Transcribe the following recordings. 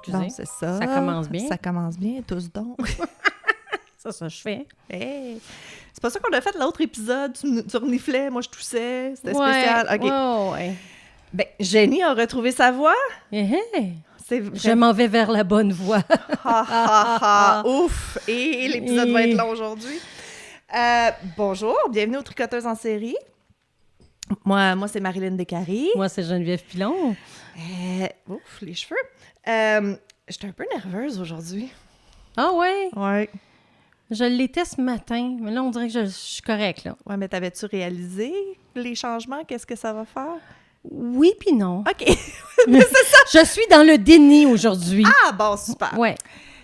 excusez. Bon, c'est ça. Ça commence bien. Ça commence bien, tous donc. Ça, je fais. Hey. C'est pas ça qu'on a fait l'autre épisode. Tu reniflais, moi je toussais. C'était spécial. OK. Ouais. Ben, Jenny a retrouvé sa voix. C'est Je m'en vais vers la bonne voie. Ouf! Et l'épisode va être long aujourd'hui. Bonjour, bienvenue aux Tricoteuses en série. Moi c'est Marilyn Descaries. Moi, c'est Geneviève Pilon. Ouf, les cheveux. J'étais un peu nerveuse aujourd'hui. Ah ouais? Ouais. Je l'étais ce matin, mais là, on dirait que je suis correcte, là. Ouais, mais t'avais-tu réalisé les changements? Qu'est-ce que ça va faire? Oui puis non. OK. Mais c'est ça. Je suis dans le déni aujourd'hui. Ah, bon, super. Ouais.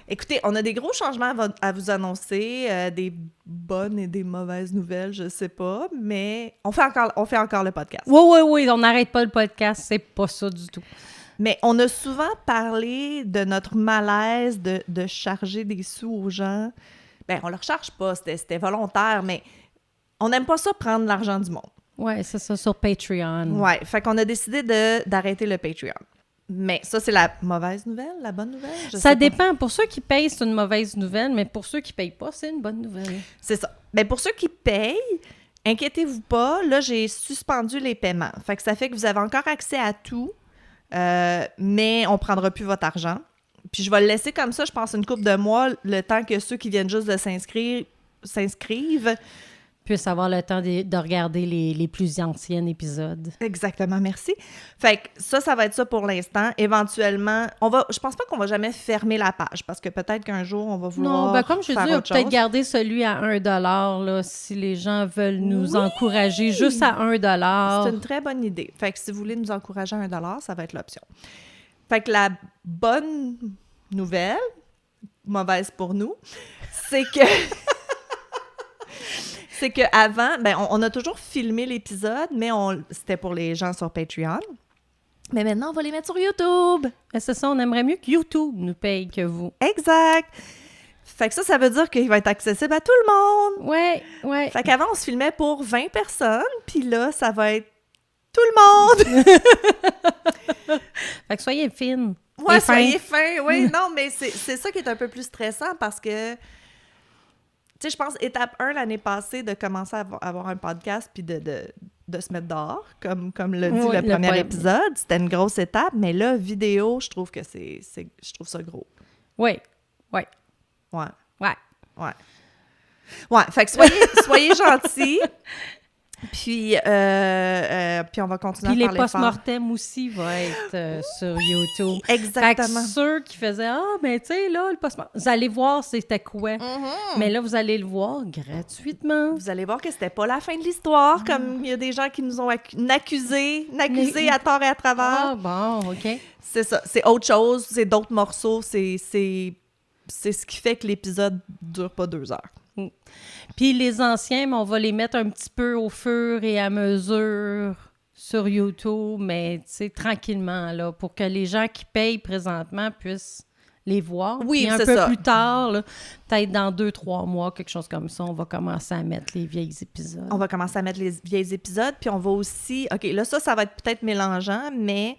Écoutez, on a des gros changements à vous annoncer, des bonnes et des mauvaises nouvelles, je sais pas, mais on fait encore le podcast. Oui, on n'arrête pas le podcast, c'est pas ça du tout. Mais on a souvent parlé de notre malaise de charger des sous aux gens. Ben, on leur charge pas, c'était volontaire, mais on n'aime pas ça prendre l'argent du monde. Ouais, c'est ça, sur Patreon. Ouais, fait qu'on a décidé d'arrêter le Patreon. Mais ça, c'est la mauvaise nouvelle, la bonne nouvelle? Ça dépend. Pour ceux qui payent, c'est une mauvaise nouvelle, mais pour ceux qui payent pas, c'est une bonne nouvelle. C'est ça. Bien, pour ceux qui payent, inquiétez-vous pas, là, j'ai suspendu les paiements. Fait que ça fait que vous avez encore accès à tout, mais on prendra plus votre argent. Puis je vais le laisser comme ça, je pense, une couple de mois, le temps que ceux qui viennent juste de s'inscrivent. Puissent avoir le temps de regarder les plus anciens épisodes. Exactement, merci. Fait que ça va être ça pour l'instant. Éventuellement, je pense pas qu'on va jamais fermer la page, parce que peut-être qu'un jour, on va vouloir Non, ben comme je dis, on va peut-être chose. garder celui à 1 $, là, si les gens veulent nous encourager juste à 1 $. C'est une très bonne idée. Fait que si vous voulez nous encourager à 1 $, ça va être l'option. Fait que la bonne nouvelle, mauvaise pour nous, c'est que... c'est qu'avant, ben, on a toujours filmé l'épisode, mais c'était pour les gens sur Patreon. Mais maintenant, on va les mettre sur YouTube. Ben, c'est ça, on aimerait mieux que YouTube nous paye que vous. Exact. Fait que ça veut dire qu'il va être accessible à tout le monde. Ouais. Fait qu'avant, on se filmait pour 20 personnes, puis là, ça va être tout le monde. Fait que soyez fines. Ouais, soyez fins. Oui, non, mais c'est ça qui est un peu plus stressant parce que... Tu sais, je pense, étape 1, l'année passée, de commencer à avoir un podcast puis de se mettre dehors, comme l'a dit le premier épisode. C'était une grosse étape, mais là, vidéo, je trouve que je trouve ça gros. Oui. Ouais. Ouais. Fait que soyez gentils. Puis on va continuer puis à faire les post-mortem aussi vont être sur YouTube. Exactement. Fait que ceux qui faisaient « Ah, mais tu sais, là, le post-mortem... » Vous allez voir c'était quoi. Mais là, vous allez le voir gratuitement. Vous allez voir que c'était pas la fin de l'histoire, comme il y a des gens qui nous ont accusés à tort et à travers. Ah, bon, OK. C'est ça. C'est autre chose. C'est d'autres morceaux. C'est ce qui fait que l'épisode dure pas 2 heures. Puis les anciens, on va les mettre un petit peu au fur et à mesure sur YouTube, mais tu sais, tranquillement, là, pour que les gens qui payent présentement puissent les voir. Oui, puis un c'est peu ça. plus tard, là, peut-être dans 2-3 mois, quelque chose comme ça, on va commencer à mettre les vieilles épisodes. On va commencer à mettre les vieilles épisodes, puis on va aussi... OK, là, ça va être peut-être mélangeant, mais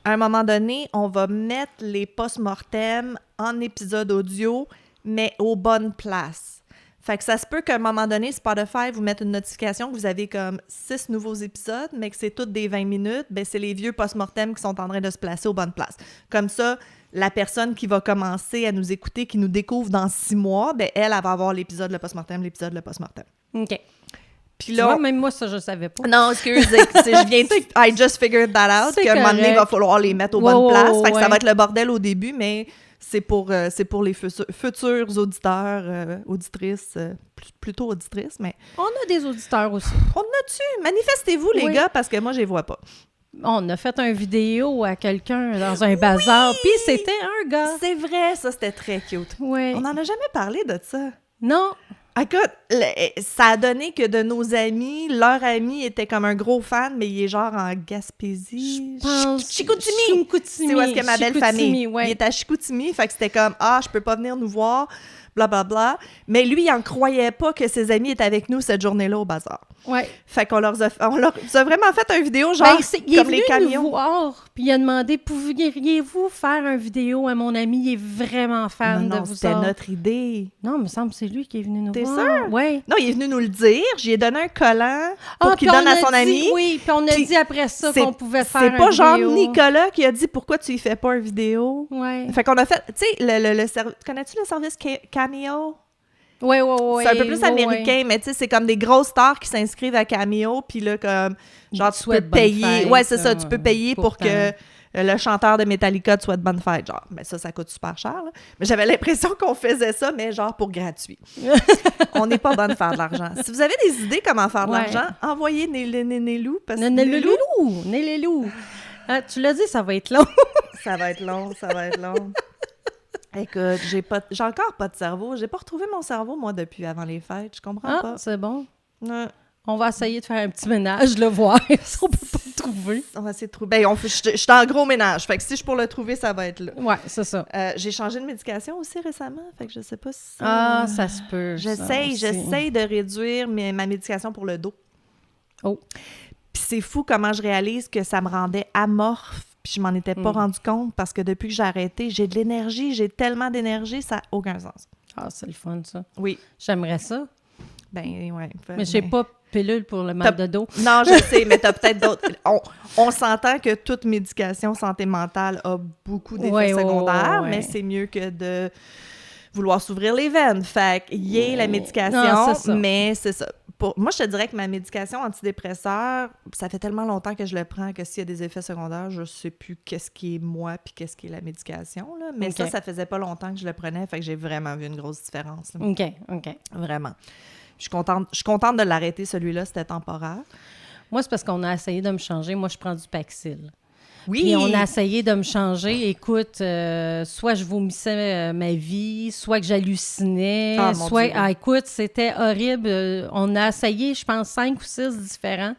à un moment donné, on va mettre les post-mortem en épisode audio, mais aux bonnes places. Fait que ça se peut qu'à un moment donné, Spotify vous mette une notification que vous avez comme 6 nouveaux épisodes, mais que c'est toutes des 20 minutes. Ben c'est les vieux post-mortem qui sont en train de se placer aux bonnes places. Comme ça, la personne qui va commencer à nous écouter, qui nous découvre dans 6 mois, ben elle va avoir l'épisode, le post-mortem, l'épisode, le post-mortem. OK. Puis Tu là, vois, même moi, ça, je savais pas. non, excusez, je viens de... I just figured that out, C'est qu'à un moment donné, il va correct. falloir les mettre aux bonnes places. Fait que ça va être le bordel au début, mais... C'est pour les futurs auditeurs, auditrices, plutôt auditrices, mais... On a des auditeurs aussi. On a-tu? Manifestez-vous, les gars, parce que moi, je les vois pas. On a fait une vidéo à quelqu'un dans un bazar, puis c'était un gars. C'est vrai, ça, c'était très cute. Ouais. On n'en a jamais parlé de ça. Non. Écoute, ça a donné que de nos amis, leur ami était comme un gros fan, mais il est genre en Gaspésie. Chicoutimi! C'est où est-ce que ma belle famille. Ouais. Il est à Chicoutimi, fait que c'était comme, je peux pas venir nous voir, blablabla. Mais lui, il en croyait pas que ses amis étaient avec nous cette journée-là au bazar. Ouais. Fait qu'on leur a vraiment fait une vidéo, genre, il comme est les venu camions. nous voir, puis il a demandé, pourriez-vous faire une vidéo à mon ami? Il est vraiment fan de vous c'était autres. notre idée. Non, il me semble que c'est lui qui est venu nous T'es voir. sûr? Oui. Non, il est venu nous le dire. J'y ai donné un collant pour qu'il donne à son ami. Oui, puis on a Puis dit après ça qu'on pouvait faire C'est pas une genre vidéo. Nicolas qui a dit pourquoi tu y fais pas une vidéo. Ouais. Fait qu'on a fait, tu sais, le service. Connais-tu le service Cameo? Oui. C'est un peu plus américain, mais tu sais, c'est comme des grosses stars qui s'inscrivent à Cameo, puis là, comme, genre, tu peux payer. Ouais, c'est ça, tu peux payer pour que le chanteur de Metallica te souhaite bonne fête, genre. Mais ça coûte super cher, là. Mais j'avais l'impression qu'on faisait ça, mais genre pour gratuit. On n'est pas bonne de faire de l'argent. Si vous avez des idées comment faire de l'argent, envoyez Nélélou, parce que Nélélou. Tu l'as dit, ça va être long. Ça va être long. Écoute, j'ai encore pas de cerveau. J'ai pas retrouvé mon cerveau, moi, depuis avant les fêtes. Je comprends pas. C'est bon. Ouais. On va essayer de faire un petit ménage, le voir, si on peut pas le trouver. On va essayer de trouver. Ben, je suis en gros ménage. Fait que si je pour le trouver, ça va être là. Ouais, c'est ça. J'ai changé de médication aussi récemment. Fait que je sais pas si ça se peut. J'essaye de réduire ma médication pour le dos. Oh. Puis c'est fou comment je réalise que ça me rendait amorphe. Puis je m'en étais pas rendu compte parce que depuis que j'ai arrêté, j'ai de l'énergie. J'ai tellement d'énergie, ça n'a aucun sens. Ah, c'est le fun, ça. Oui. J'aimerais ça. Ben, ouais. Mais je sais pas pilule pour le mal de dos. Non, je sais, mais t'as peut-être d'autres. On s'entend que toute médication santé mentale a beaucoup d'effets secondaires, mais c'est mieux que de vouloir s'ouvrir les veines. Fait qu'il y ait la médication, mais c'est ça. Moi, je te dirais que ma médication antidépresseur, ça fait tellement longtemps que je le prends que s'il y a des effets secondaires, je sais plus qu'est-ce qui est moi puis qu'est-ce qui est la médication. Là. Mais ça faisait pas longtemps que je le prenais, fait que j'ai vraiment vu une grosse différence. Là. OK. Vraiment. Je suis contente de l'arrêter, celui-là, c'était temporaire. Moi, c'est parce qu'on a essayé de me changer. Moi, je prends du Paxil. Oui! Puis on a essayé de me changer. Écoute, soit je vomissais ma vie, soit que j'hallucinais, soit... Ah, écoute, c'était horrible. On a essayé, je pense, 5 ou 6 différents.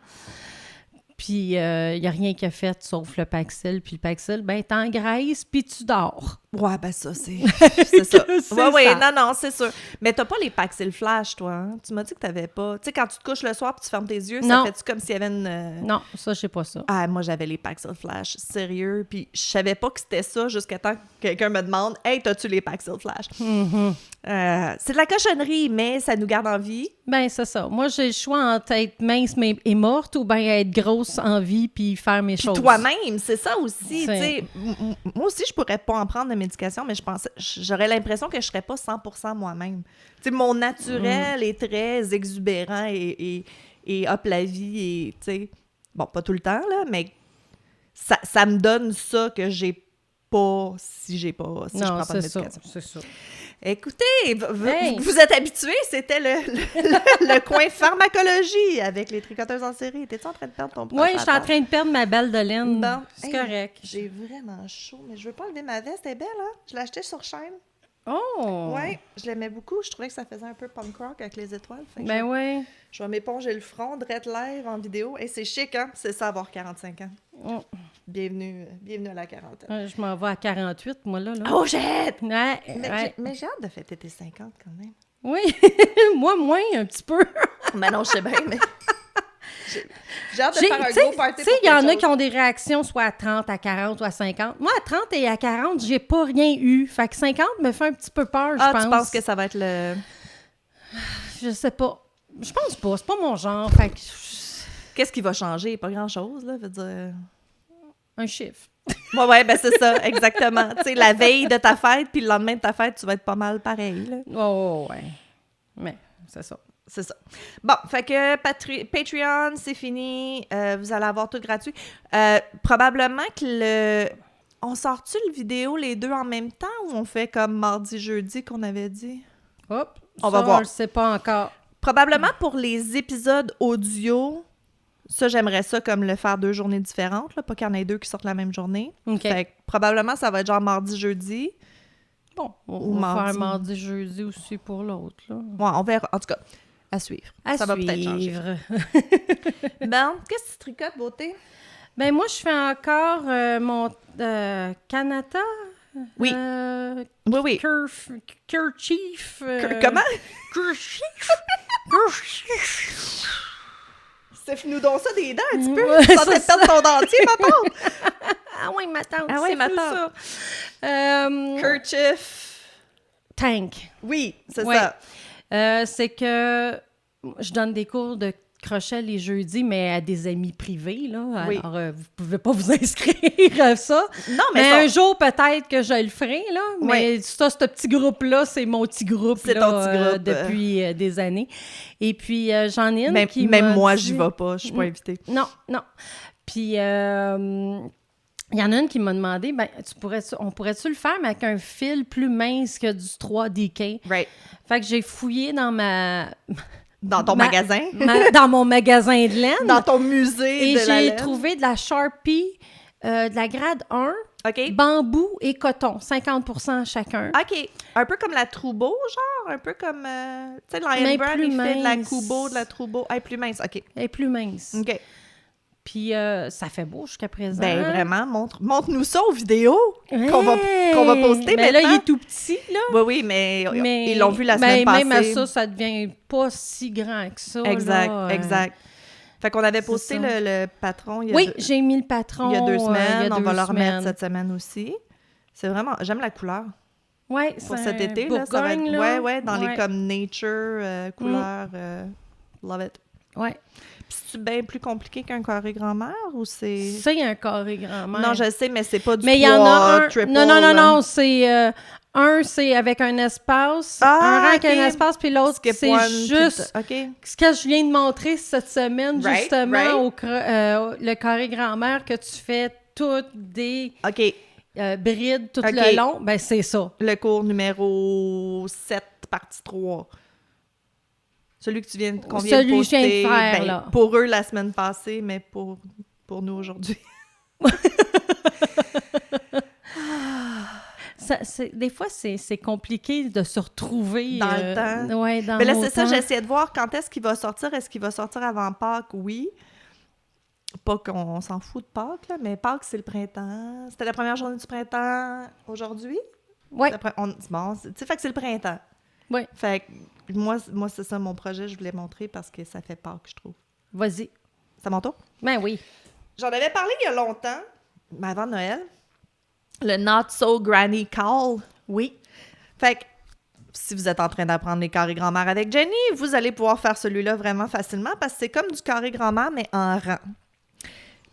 Puis il n'y a rien qui a fait sauf le Paxil. Puis le Paxil, ben t'engraisses, puis tu dors. Ouais, ben ça, c'est ça. Oui, non, c'est sûr. Mais t'as pas les Paxil Flash, toi, hein? Tu m'as dit que t'avais pas... Tu sais, quand tu te couches le soir puis tu fermes tes yeux, ça fait-tu comme s'il y avait une... Non, ça, je sais pas ça. Ah, moi, j'avais les Paxil Flash, sérieux. Puis je savais pas que c'était ça jusqu'à temps que quelqu'un me demande « Hey, t'as-tu les Paxil Flash? C'est de la cochonnerie, mais ça nous garde en vie. Ben c'est ça. Moi, j'ai le choix entre être mince et morte ou bien être grosse en vie puis faire mes choses. Toi-même, c'est ça aussi. Moi aussi, je pourrais pas en prendre de médication, mais j'aurais l'impression que je serais pas 100% moi-même. Tu sais, mon naturel est très exubérant et hop la vie et tu sais, bon, pas tout le temps là, mais ça me donne ça que j'ai pas si je prends pas de médication. C'est ça. Écoutez, vous êtes habitués, c'était le coin pharmacologie avec les tricoteuses en série. T'es-tu en train de perdre ton Oui, je suis en train de perdre ma balle de laine. Bon, c'est correct. J'ai vraiment chaud, mais je veux pas enlever ma veste. Elle est belle, hein? Je l'ai achetée sur chaîne. Oh! Oui, je l'aimais beaucoup. Je trouvais que ça faisait un peu punk rock avec les étoiles. Oui. Je vais m'éponger le front, direct live en vidéo. Et c'est chic, hein? C'est ça, avoir 45 ans. Oh. Bienvenue à la quarantaine. Je m'en vais à 48, moi, là. Oh, j'ai hâte! Ouais. Mais j'ai hâte de fêter tes 50, quand même. Oui, moi, moins, un petit peu. Mais non, je sais bien, mais... J'ai hâte de faire un gros party. Tu sais, il y en a qui ont des réactions soit à 30, à 40 ou à 50. Moi, à 30 et à 40, j'ai pas rien eu. Fait que 50 me fait un petit peu peur, je pense. Tu penses que ça va être le... Je sais pas. Je pense pas. C'est pas mon genre. Fait que... Qu'est-ce qui va changer? Pas grand-chose, là, veut dire... Un chiffre. Ouais, ben c'est ça, exactement. Tu sais, la veille de ta fête, puis le lendemain de ta fête, tu vas être pas mal pareil, là. Oh, ouais. Mais, c'est ça. C'est ça. Bon, fait que Patreon, c'est fini. Vous allez avoir tout gratuit. Probablement que on sort-tu le vidéo les deux en même temps ou on fait comme mardi, jeudi qu'on avait dit? Hop, on va voir. On le sait pas encore. Probablement pour les épisodes audio, ça, j'aimerais ça comme le faire 2 journées différentes, là, pas qu'il y en ait 2 qui sortent la même journée. OK. Fait que probablement, ça va être genre mardi, jeudi. Bon, Ou on va faire mardi. mardi, jeudi aussi pour l'autre, là. Ouais, on verra. En tout cas, à suivre. Ça va peut-être changer. Bon, qu'est-ce que tu tricotes, beauté? Ben moi, je fais encore mon Kanata. Oui. Oui. Kerchief. Comment? Kerchief. Fais-nous donc ça des dents un petit peu. Ouais, Tu sentais c'est perdre ton dentier, ma tante? Ah oui, ma tante. Ah oui, c'est ma tout tante. ça. Kerchief. Tank. Oui, c'est Ouais. ça. C'est que je donne des cours de crochet les jeudis, mais à des amis privés, là. Oui. Alors, vous pouvez pas vous inscrire à ça. Non, Mais mais un jour, peut-être que je le ferai, là. Mais Oui. ça, ce petit groupe-là, c'est mon petit groupe, C'est là, ton petit groupe. depuis des années. Et puis, j'en ai une même, qui même m'a moi, dit- j'y vais pas. Je suis pas invitée. Non, non. Puis, il y en a une qui m'a demandé, ben, on pourrait-tu le faire, mais avec un fil plus mince que du 3DK? Right. Fait que j'ai fouillé dans Dans ton magasin. dans mon magasin de laine. Dans ton musée Et de la j'ai laine. trouvé de la Sharpie, de la grade 1, OK. bambou et coton, 50% chacun. OK. Un peu comme la Troubo, genre? Un peu comme... tu sais, Mais Lion Brand, plus il fait de la mince. Kubo, de la Troubo. Hey, plus mince, OK. Elle est plus mince. OK. Puis ça fait beau jusqu'à présent. Ben, vraiment, montre-nous ça aux vidéos Ouais. qu'on va poster Mais là, maintenant. il est tout petit, là. Oui, oui, mais Mais ils l'ont vu la semaine même à passée. ça devient pas si grand que ça. Exact, là. exact. Fait qu'on avait c'est posté ça. le patron il y a Oui, j'ai mis le patron. il y a 2 il y semaines. a On va 2 le remettre semaines. cette semaine aussi. C'est vraiment... J'aime la couleur. Ouais, Pour c'est cet un été, là, ça va être... Bourgogne, là. Ouais, dans les Ouais. comme nature, couleurs. Love it. Ouais. Puis c'est-tu bien plus compliqué qu'un carré grand-mère ou c'est... Ça, il y a un carré grand-mère. Non, je sais, mais c'est pas du Mais il y en a un. triple, Non, là. non, c'est un, c'est avec un espace, Ah, un rang avec ok. un espace, puis l'autre, Skip c'est one, juste OK. ce que je viens de montrer cette semaine, Right, justement, right. le carré grand-mère, que tu fais toutes des OK. brides tout Ok. le long, ben c'est ça. Le cours numéro 7, partie 3. Celui que qu'on vient de Celui que je viens de poster. faire, Ben, là. pour eux la semaine passée, mais pour nous aujourd'hui. Des fois, c'est compliqué de se retrouver. Dans le temps. Ouais, dans Mais là, nos c'est ça, temps. j'essayais de voir quand est-ce qu'il va sortir. Est-ce qu'il va sortir avant Pâques? Oui. Pas qu'on s'en fout de Pâques, là, mais Pâques, c'est le printemps. C'était la première journée du printemps aujourd'hui? Ouais, Bon, tu sais, fait que c'est le printemps. ouais. Fait que moi c'est ça mon projet, je voulais montrer parce que ça fait Pâques, je trouve. Vas-y. C'est à mon tour? Ben oui. J'en avais parlé il y a longtemps, mais avant Noël. Le Not So Granny Call. Oui. Fait que si vous êtes en train d'apprendre les carrés grand-mère avec Jenny, vous allez pouvoir faire celui-là vraiment facilement parce que c'est comme du carré grand-mère, mais en rang.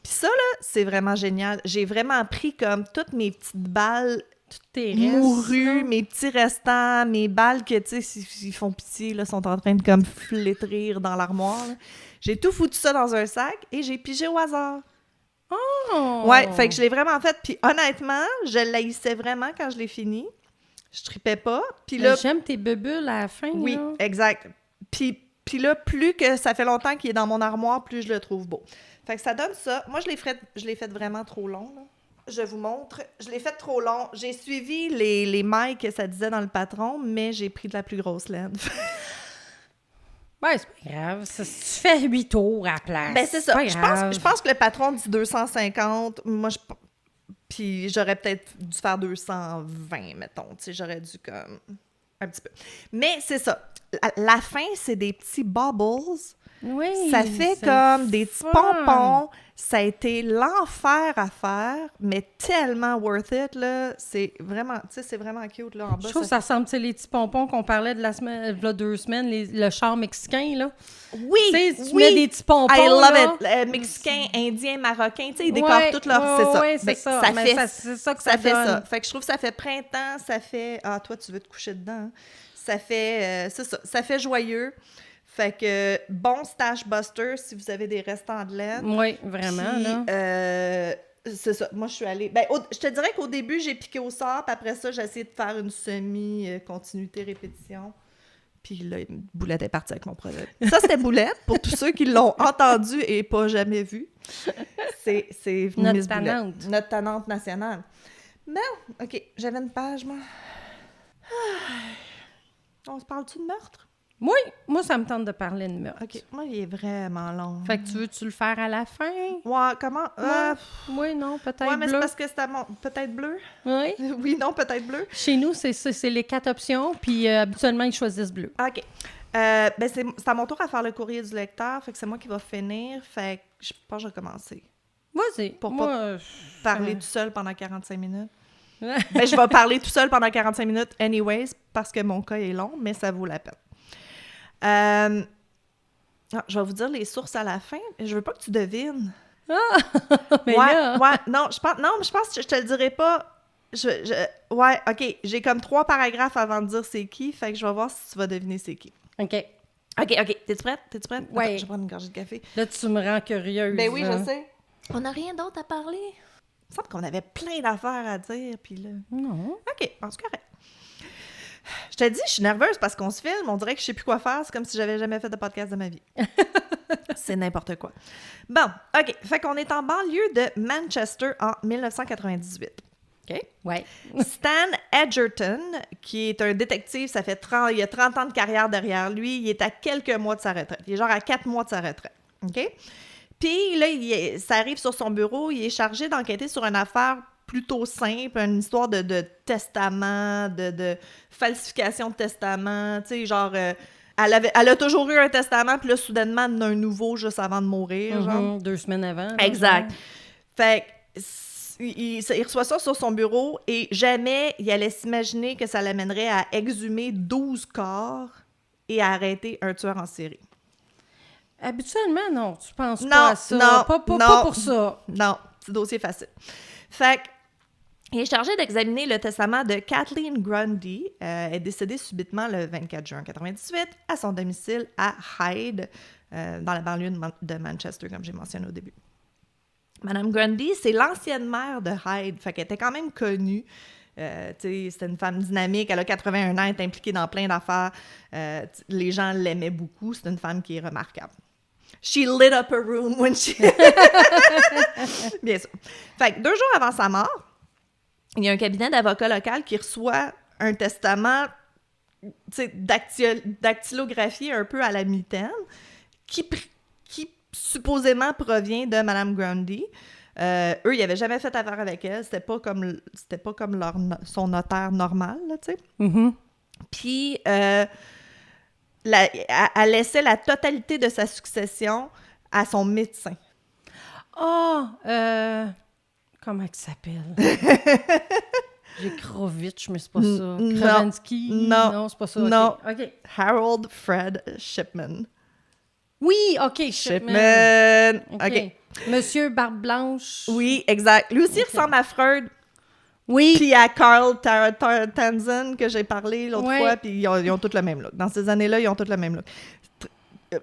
Puis ça, là, c'est vraiment génial. J'ai vraiment pris comme toutes mes petites balles Toutes tes restes, mourues, là. mes petits restants, mes balles que, tu sais, ils font pitié, là, sont en train de comme flétrir dans l'armoire. Là. J'ai tout foutu ça dans un sac et j'ai pigé au hasard. Oh! Ouais, fait que je l'ai vraiment fait. Puis honnêtement, je l'haïssais vraiment quand je l'ai fini. Je tripais pas. Puis là, J'aime tes bubules à la fin, oui, là. exact. Puis là, plus que ça fait longtemps qu'il est dans mon armoire, plus je le trouve beau. Fait que ça donne ça. Moi, je l'ai fait vraiment trop long, là. Je vous montre. Je l'ai fait trop long. J'ai suivi les mailles que ça disait dans le patron, mais j'ai pris de la plus grosse laine. Ouais, c'est pas grave. Tu fais 8 tours à la place. Ben, c'est ça. pas grave. Je pense que le patron dit 250. Moi, puis j'aurais peut-être dû faire 220, mettons. Tu sais, j'aurais dû comme... Un petit peu. Mais c'est ça. La fin, c'est des petits bubbles. Oui, Ça fait c'est comme le des petits fun. pompons. Ça a été l'enfer à faire, mais tellement worth it, là. C'est vraiment, tu sais, c'est vraiment cute, là, en bas. Je trouve que ça ressemble, tu sais, les petits pompons qu'on parlait de la semaine, là, 2 semaines, le char mexicain, là. Oui, Tu sais, tu oui. mets des petits pompons, I love là. it. Mexicain, indien, marocain, tu sais, ils décorent tout leur... c'est ça. Oui, c'est Ben, ça. ça Mais fait c'est ça que ça fait donne. ça. Fait que je trouve que ça fait printemps, ça fait... Ah, toi, tu veux te coucher dedans. Hein? Ça fait... c'est ça. Ça fait joyeux. Fait que bon stash buster si vous avez des restants de laine. Oui, vraiment, Puis, là. c'est ça. Moi, je suis allée... Ben, je te dirais qu'au début, j'ai piqué au sort, puis après ça, j'ai essayé de faire une semi-continuité répétition. Puis là, Boulette est partie avec mon projet. Ça, c'était Boulette, pour tous ceux qui l'ont entendu et pas jamais vu. C'est Notre Miss Boulette. tannante. Notre tannante nationale. Non, OK, j'avais une page, moi. On se parle-tu de meurtre? Moi, ça me tente de parler de meurtre. OK. Moi, il est vraiment long. Fait que tu le faire à la fin? Ouais, comment? Oui, non, peut-être Ouais, mais c'est bleu. parce que c'était peut-être bleu. Oui. Oui, non, peut-être bleu. Chez nous, c'est les 4 options, puis habituellement, ils choisissent bleu. OK. Ben c'est à mon tour à faire le courrier du lecteur, fait que c'est moi qui va finir, fait que je pense que je vais commencer. Vas-y. Pour Moi, pas parler tout seul pendant 45 minutes. Ouais. Ben, je vais parler tout seul pendant 45 minutes anyways, parce que mon cas est long, mais ça vaut la peine. Je vais vous dire les sources à la fin. Je veux pas que tu devines. Mais ouais, là... ouais, non, je pense que je te le dirai pas. Ouais, OK, j'ai comme 3 paragraphes avant de dire c'est qui, fait que je vais voir si tu vas deviner c'est qui. OK. OK. T'es-tu prête? Ouais. Attends, je vais prendre une gorgée de café. Là, tu me rends curieuse. Ben oui, hein. je sais. On n'a rien d'autre à parler. Il me semble qu'on avait plein d'affaires à dire, puis là... Non. OK, bon, c'est correct. Je te dis, je suis nerveuse parce qu'on se filme, on dirait que je sais plus quoi faire, c'est comme si j'avais jamais fait de podcast de ma vie. C'est n'importe quoi. Bon, OK, fait qu'on est en banlieue de Manchester en 1998. OK? Ouais. Stan Edgerton, qui est un détective, il a 30 ans de carrière derrière lui, il est à quelques mois de sa retraite. Il est genre à 4 mois de sa retraite. OK? Puis là, ça arrive sur son bureau, il est chargé d'enquêter sur une affaire plutôt simple, une histoire de testament, de falsification de testament, tu sais, genre... Elle a toujours eu un testament, puis là, soudainement, elle en a un nouveau juste avant de mourir, genre. 2 semaines avant. là, Exact. genre. Fait que il reçoit ça sur son bureau et jamais il allait s'imaginer que ça l'amènerait à exhumer 12 corps et à arrêter un tueur en série. Habituellement, non. Tu penses Non, pas à ça. non, pas non. pour ça. Non, c'est dossier facile. Fait que, il est chargé d'examiner le testament de Kathleen Grundy. Elle est décédée subitement le 24 juin 1998 à son domicile à Hyde, dans la banlieue de Manchester, comme j'ai mentionné au début. Madame Grundy, c'est l'ancienne mère de Hyde, fait qu'elle était quand même connue. C'était une femme dynamique, elle a 81 ans, elle est impliquée dans plein d'affaires. Les gens l'aimaient beaucoup, c'est une femme qui est remarquable. She lit up a room when she... Bien sûr. Fait que 2 jours avant sa mort, il y a un cabinet d'avocats local qui reçoit un testament dactylographié un peu à la mitaine qui supposément provient de Mme Grundy. Eux, ils n'avaient jamais fait affaire avec elle. C'était pas comme son notaire normal, là, tu sais. Mm-hmm. Puis, elle laissait la totalité de sa succession à son médecin. Comment il s'appelle? J'ai Krovitch, mais c'est pas ça. Kravinsky? Non, c'est pas ça. Non. OK. Harold Fred Shipman. Oui, OK, Shipman. OK. Monsieur Barbe Blanche. Oui, exact. Lui aussi il ressemble à Freud. Oui. Puis à Carl Tanzen, que j'ai parlé l'autre Ouais. fois, puis ils ont tous le même look. Dans ces années-là, ils ont tous le même look.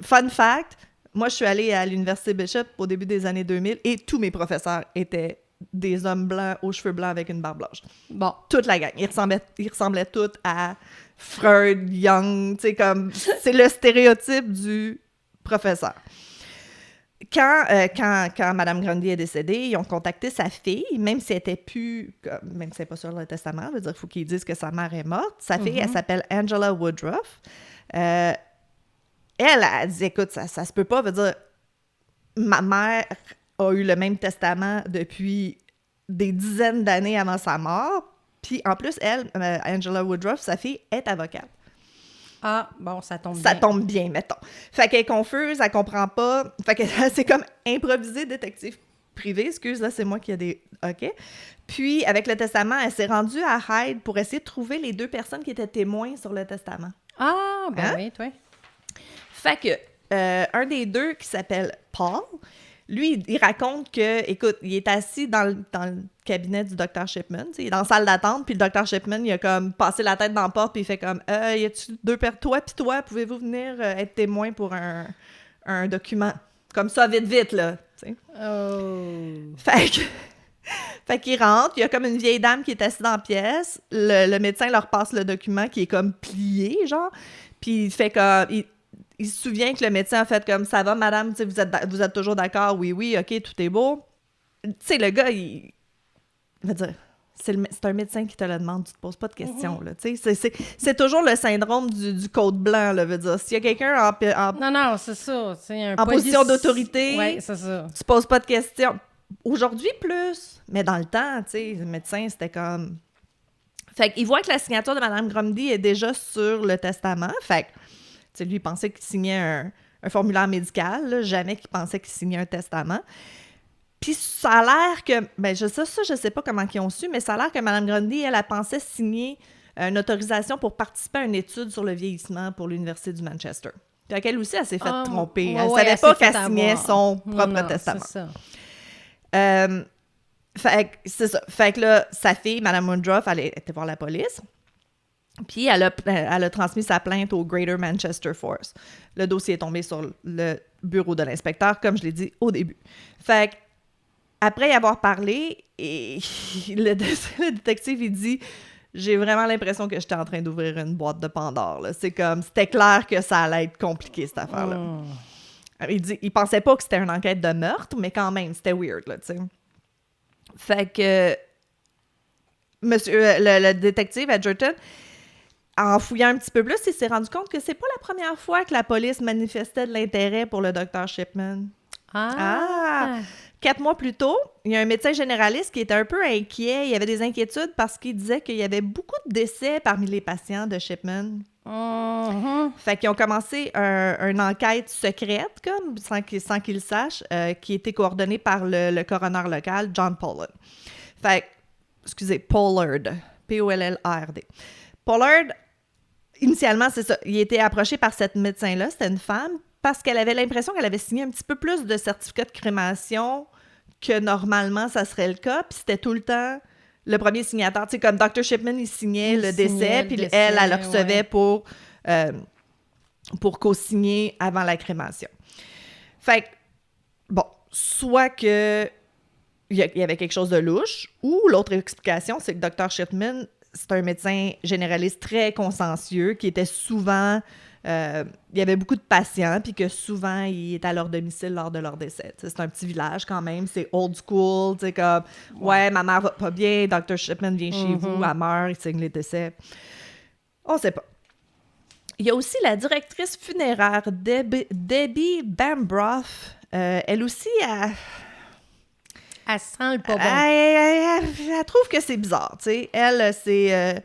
Fun fact, moi, je suis allée à l'Université Bishop au début des années 2000 et tous mes professeurs étaient des hommes blancs aux cheveux blancs avec une barbe blanche. Bon. Toute la gang. Ils ressemblaient tous à Freud, Jung, tu sais, comme... C'est le stéréotype du professeur. Quand Mme Grundy est décédée, ils ont contacté sa fille, même si elle était plus... Même si c'est pas sur le testament, je veux dire, il faut qu'ils disent que sa mère est morte. Sa fille, elle s'appelle Angela Woodruff. Elle a dit, écoute, ça se peut pas, veut dire, ma mère a eu le même testament depuis des dizaines d'années avant sa mort. Puis en plus, elle, Angela Woodruff, sa fille, est avocate. Ah, bon, ça tombe bien. Ça tombe bien, mettons. Fait qu'elle est confuse, elle comprend pas. Fait que c'est comme improviser détective privé. Excuse, là, c'est moi qui ai des... OK. Puis, avec le testament, elle s'est rendue à Hyde pour essayer de trouver les 2 personnes qui étaient témoins sur le testament. Ah, ben Hein? oui, toi. Fait que, un des 2 qui s'appelle Paul, lui, il raconte que, écoute, il est assis dans le cabinet du Dr. Shipman, il est dans la salle d'attente, puis le Dr. Shipman, il a comme passé la tête dans la porte, puis il fait comme, y a-tu 2 personnes, toi puis toi, pouvez-vous venir être témoin pour un document? Comme ça, vite, là, tu sais. Oh. Fait qu'il rentre, il y a comme une vieille dame qui est assise dans la pièce, le médecin leur passe le document qui est comme plié, genre, puis il fait comme... Il se souvient que le médecin a fait comme « Ça va, madame? Vous êtes toujours d'accord? Oui, OK, tout est beau. » Tu sais, le gars, il va dire c'est un médecin qui te le demande, tu te poses pas de questions. Là, c'est toujours le syndrome du code blanc, là, veut dire. S'il y a quelqu'un Non, c'est ça. en position d'autorité, ouais, c'est ça. tu poses pas de questions. Aujourd'hui, plus. Mais dans le temps, le médecin, c'était comme... Fait qu'il voit que la signature de Mme Grundy est déjà sur le testament. Fait que, lui, il pensait qu'il signait un formulaire médical, là, jamais qu'il pensait qu'il signait un testament. Puis ça a l'air que... Ben, je sais pas comment ils ont su, mais ça a l'air que Mme Grundy, elle pensait signer une autorisation pour participer à une étude sur le vieillissement pour l'Université du Manchester. Fait qu'elle aussi, elle s'est fait tromper. Elle savait pas qu'elle signait son propre testament. C'est ça. C'est ça. Fait que là, sa fille, Mme Woodruff, elle était voir la police. Puis elle a transmis sa plainte au Greater Manchester Force. Le dossier est tombé sur le bureau de l'inspecteur, comme je l'ai dit au début. Fait que, après y avoir parlé, et le détective, il dit « J'ai vraiment l'impression que j'étais en train d'ouvrir une boîte de Pandore. » C'était clair que ça allait être compliqué, cette affaire-là. Il pensait pas que c'était une enquête de meurtre, mais quand même, c'était weird, là, tu sais. Fait que le détective Edgerton, en fouillant un petit peu plus, il s'est rendu compte que c'est pas la première fois que la police manifestait de l'intérêt pour le Dr. Shipman. 4 mois plus tôt, il y a un médecin généraliste qui était un peu inquiet. Il y avait des inquiétudes parce qu'il disait qu'il y avait beaucoup de décès parmi les patients de Shipman. Fait qu'ils ont commencé une enquête secrète, comme, sans qu'ils le sachent, qui a été coordonnée par le coroner local, John Pollard. Fait Pollard. P-O-L-L-A-R-D. Pollard, initialement, c'est ça. Il a été approché par cette médecin-là, c'était une femme, parce qu'elle avait l'impression qu'elle avait signé un petit peu plus de certificats de crémation que normalement, ça serait le cas. Puis c'était tout le temps le premier signataire. Tu sais, comme Dr. Shipman, il signait le décès, puis elle le recevait pour co-signer avant la crémation. Fait que, bon, soit que il y avait quelque chose de louche, ou l'autre explication, c'est que Dr. Shipman, c'est un médecin généraliste très consciencieux, qui était souvent... il y avait beaucoup de patients, puis que souvent, il est à leur domicile lors de leur décès. T'sais, c'est un petit village quand même, c'est old school, tu sais, comme « Ouais, ma mère va pas bien, Dr. Shipman vient chez vous, elle meurt, il signe les décès. » On sait pas. Il y a aussi la directrice funéraire, Debbie Bambrough. Elle aussi, elle sent le pas bon. Elle trouve que c'est bizarre, tu sais. Elle, c'est...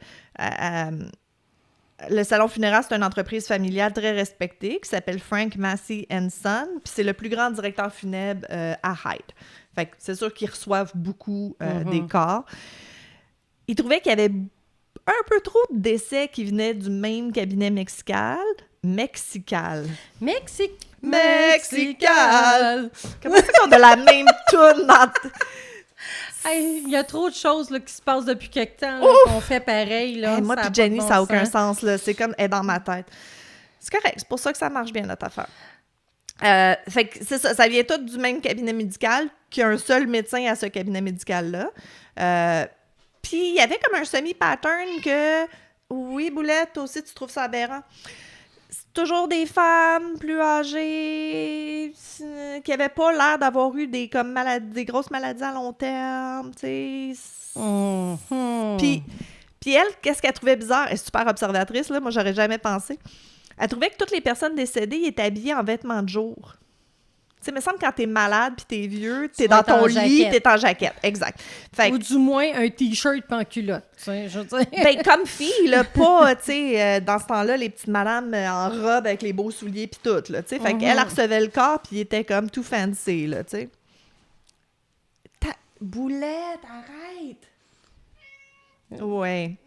le salon funéraire, c'est une entreprise familiale très respectée qui s'appelle Frank Massey & Son, puis c'est le plus grand directeur funèbre à Hyde. Fait que c'est sûr qu'ils reçoivent beaucoup des corps. Ils trouvaient qu'il y avait un peu trop de décès qui venaient du même cabinet mexical. Mexical. Comment c'est qu'on a la même toune dans... Il y a trop de choses là, qui se passent depuis quelque temps là, qu'on fait pareil. Là, moi puis Jenny, ça n'a aucun sens. Là. C'est comme, elle est dans ma tête. C'est correct, c'est pour ça que ça marche bien, notre affaire. Fait que c'est ça vient tout du même cabinet médical, qu'il y a un seul médecin à ce cabinet médical-là. Puis il y avait comme un semi-pattern que, oui, Boulette, toi aussi, tu trouves ça aberrant. C'est toujours des femmes plus âgées qui n'avaient pas l'air d'avoir eu des grosses maladies à long terme, tu sais. Puis elle, qu'est-ce qu'elle trouvait bizarre? Elle est super observatrice, là. Moi, j'aurais jamais pensé. Elle trouvait que toutes les personnes décédées étaient habillées en vêtements de jour. Tu sais, il me semble que quand t'es malade puis t'es vieux, t'es dans ton lit, t'es en jaquette. Exact. Fait ou du moins un T-shirt puis en culotte. Tu sais, je veux dire. Ben, comme fille, là, pas, tu sais, dans ce temps-là, les petites madames en robe avec les beaux souliers puis tout, là, tu sais. Fait qu'elle recevait le corps puis il était comme tout fancy, là, tu sais. Boulette, arrête! Ouais.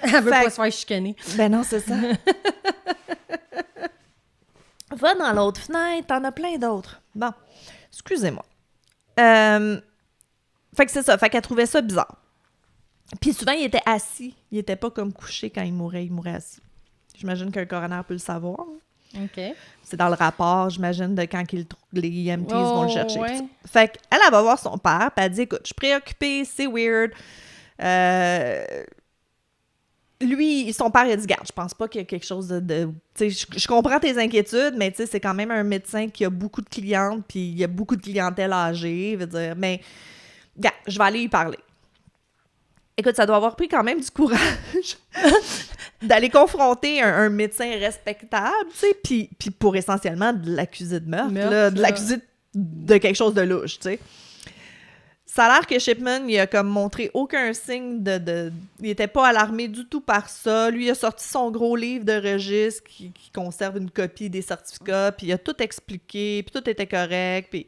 Elle veut pas se faire chicaner. Ben non, c'est ça. Va dans l'autre fenêtre, t'en as plein d'autres. Bon, excusez-moi. Fait que c'est ça, fait qu'elle trouvait ça bizarre. Puis souvent, il était assis. Il était pas comme couché quand il mourait assis. J'imagine qu'un coroner peut le savoir. OK. C'est dans le rapport, j'imagine, de quand les EMTs vont le chercher. Ouais. Fait qu'elle va voir son père, puis elle dit, écoute, je suis préoccupée, c'est weird. Lui, son père, il a dit, garde, je pense pas qu'il y a quelque chose de tu sais, je comprends tes inquiétudes, mais tu sais, c'est quand même un médecin qui a beaucoup de clientes, puis il y a beaucoup de clientèle âgée, veut dire, mais, garde, je vais aller y parler. Écoute, ça doit avoir pris quand même du courage d'aller confronter un médecin respectable, tu sais, puis pour essentiellement de l'accuser de meurtre, là, de l'accuser de quelque chose de louche, tu sais. Ça a l'air que Shipman, il a comme montré aucun signe il était pas alarmé du tout par ça. Lui, il a sorti son gros livre de registre qui conserve une copie des certificats, puis il a tout expliqué, puis tout était correct, puis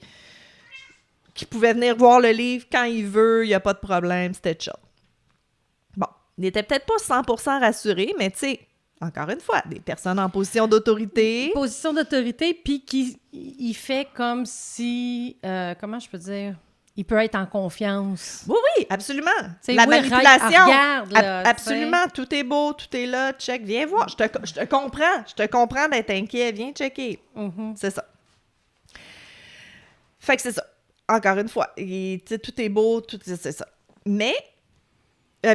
qu'il pouvait venir voir le livre quand il veut, il n'y a pas de problème, c'était chill. Bon, il était peut-être pas 100% rassuré, mais tu sais, encore une fois, des personnes en position d'autorité. Position d'autorité, puis il fait comme si... comment je peux dire? Il peut être en confiance. Oui, absolument. T'sais, la manipulation. Regarde, là, absolument, tout est beau, tout est là, check, viens voir. Je te comprends d'être inquiet, viens checker. Mm-hmm. C'est ça. Fait que c'est ça. Encore une fois, tout est beau, c'est ça. Mais,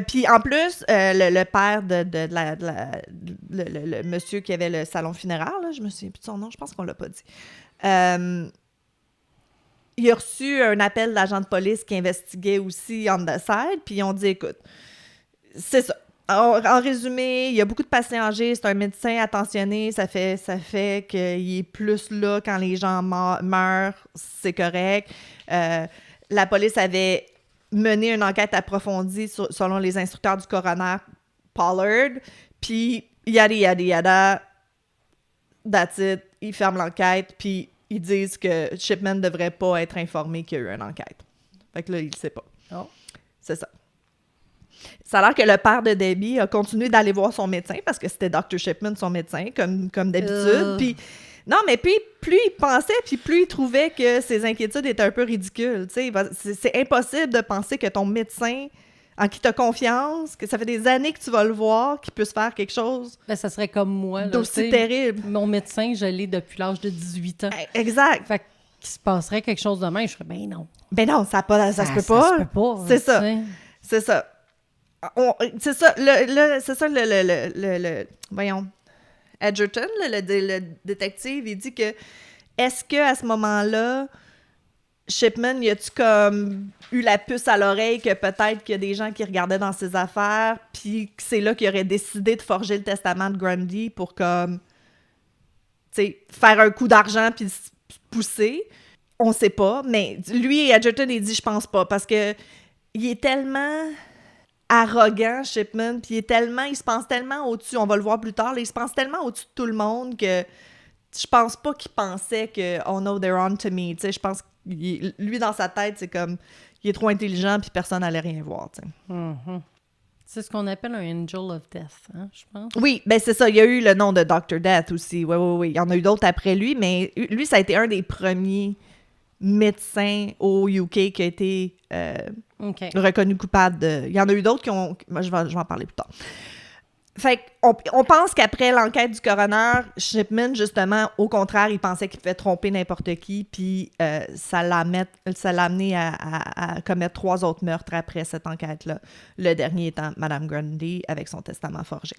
puis en plus, le père le monsieur qui avait le salon funéraire, là, je me souviens plus de son nom, je pense qu'on l'a pas dit. Il a reçu un appel d'agent de police qui investiguait aussi on the side, puis ils ont dit, écoute, c'est ça. En résumé, il y a beaucoup de patients âgés, c'est un médecin attentionné, ça fait qu'il est plus là quand les gens meurent, c'est correct. La police avait mené une enquête approfondie selon les instructeurs du coroner Pollard, puis yada, that's it, ils ferment l'enquête, puis ils disent que Shipman ne devrait pas être informé qu'il y a eu une enquête. Fait que là, il ne sait pas. Oh. C'est ça. Ça a l'air que le père de Debbie a continué d'aller voir son médecin parce que c'était Dr. Shipman, son médecin, comme d'habitude. Puis, non, mais puis plus il pensait, puis plus il trouvait que ses inquiétudes étaient un peu ridicules. C'est impossible de penser que ton médecin, en qui tu as confiance, que ça fait des années que tu vas le voir, qu'il puisse faire quelque chose ça serait comme moi. d'aussi terrible. Mon médecin, je l'ai depuis l'âge de 18 ans. Exact. Fait qu'il se passerait quelque chose de même, je serais, ben non. Ben non, ça se peut pas. Ça se peut pas. C'est ça. T'sais. C'est ça. C'est ça. C'est ça voyons. Edgerton, le détective, il dit que est-ce qu'à ce moment-là, Shipman, y a-tu comme eu la puce à l'oreille que peut-être qu'il y a des gens qui regardaient dans ses affaires, puis que c'est là qu'il aurait décidé de forger le testament de Grundy pour comme, tu sais, faire un coup d'argent puis se pousser? On sait pas, mais lui, Edgerton, il dit je pense pas, parce que il est tellement arrogant, Shipman, puis il se pense tellement au-dessus, on va le voir plus tard, là, il se pense tellement au-dessus de tout le monde que je pense pas qu'il pensait que « Oh no, they're on to me », tu sais, je pense que lui, dans sa tête, c'est comme, il est trop intelligent puis personne n'allait rien voir, tu sais. Mm-hmm. C'est ce qu'on appelle un angel of death, hein, je pense. Oui, ben c'est ça, il y a eu le nom de Dr. Death aussi, oui, il y en a eu d'autres après lui, mais lui, ça a été un des premiers médecins au UK qui a été reconnu coupable de... Il y en a eu d'autres qui ont... Moi, je vais en parler plus tard. Fait qu'on pense qu'après l'enquête du coroner, Shipman, justement, au contraire, il pensait qu'il pouvait tromper n'importe qui, puis ça l'a amené à commettre 3 autres meurtres après cette enquête-là. Le dernier étant Madame Grundy avec son testament forgé.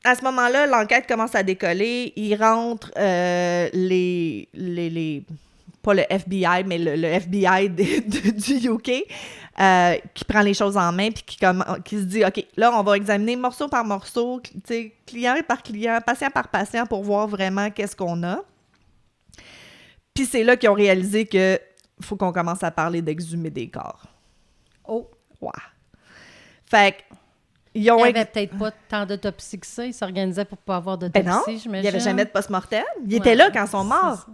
À ce moment-là, l'enquête commence à décoller. Il rentre pas le FBI, mais le FBI du UK, qui prend les choses en main puis qui se dit, OK, là, on va examiner morceau par morceau, client par client, patient par patient pour voir vraiment qu'est-ce qu'on a. Puis c'est là qu'ils ont réalisé que faut qu'on commence à parler d'exhumer des corps. Oh! Ouais. Fait que il n'y avait peut-être pas tant d'autopsie que ça. Ils s'organisaient pour pas avoir d'autopsie, non, j'imagine. Il n'y avait jamais de post-mortem. Ils étaient là quand ils sont morts.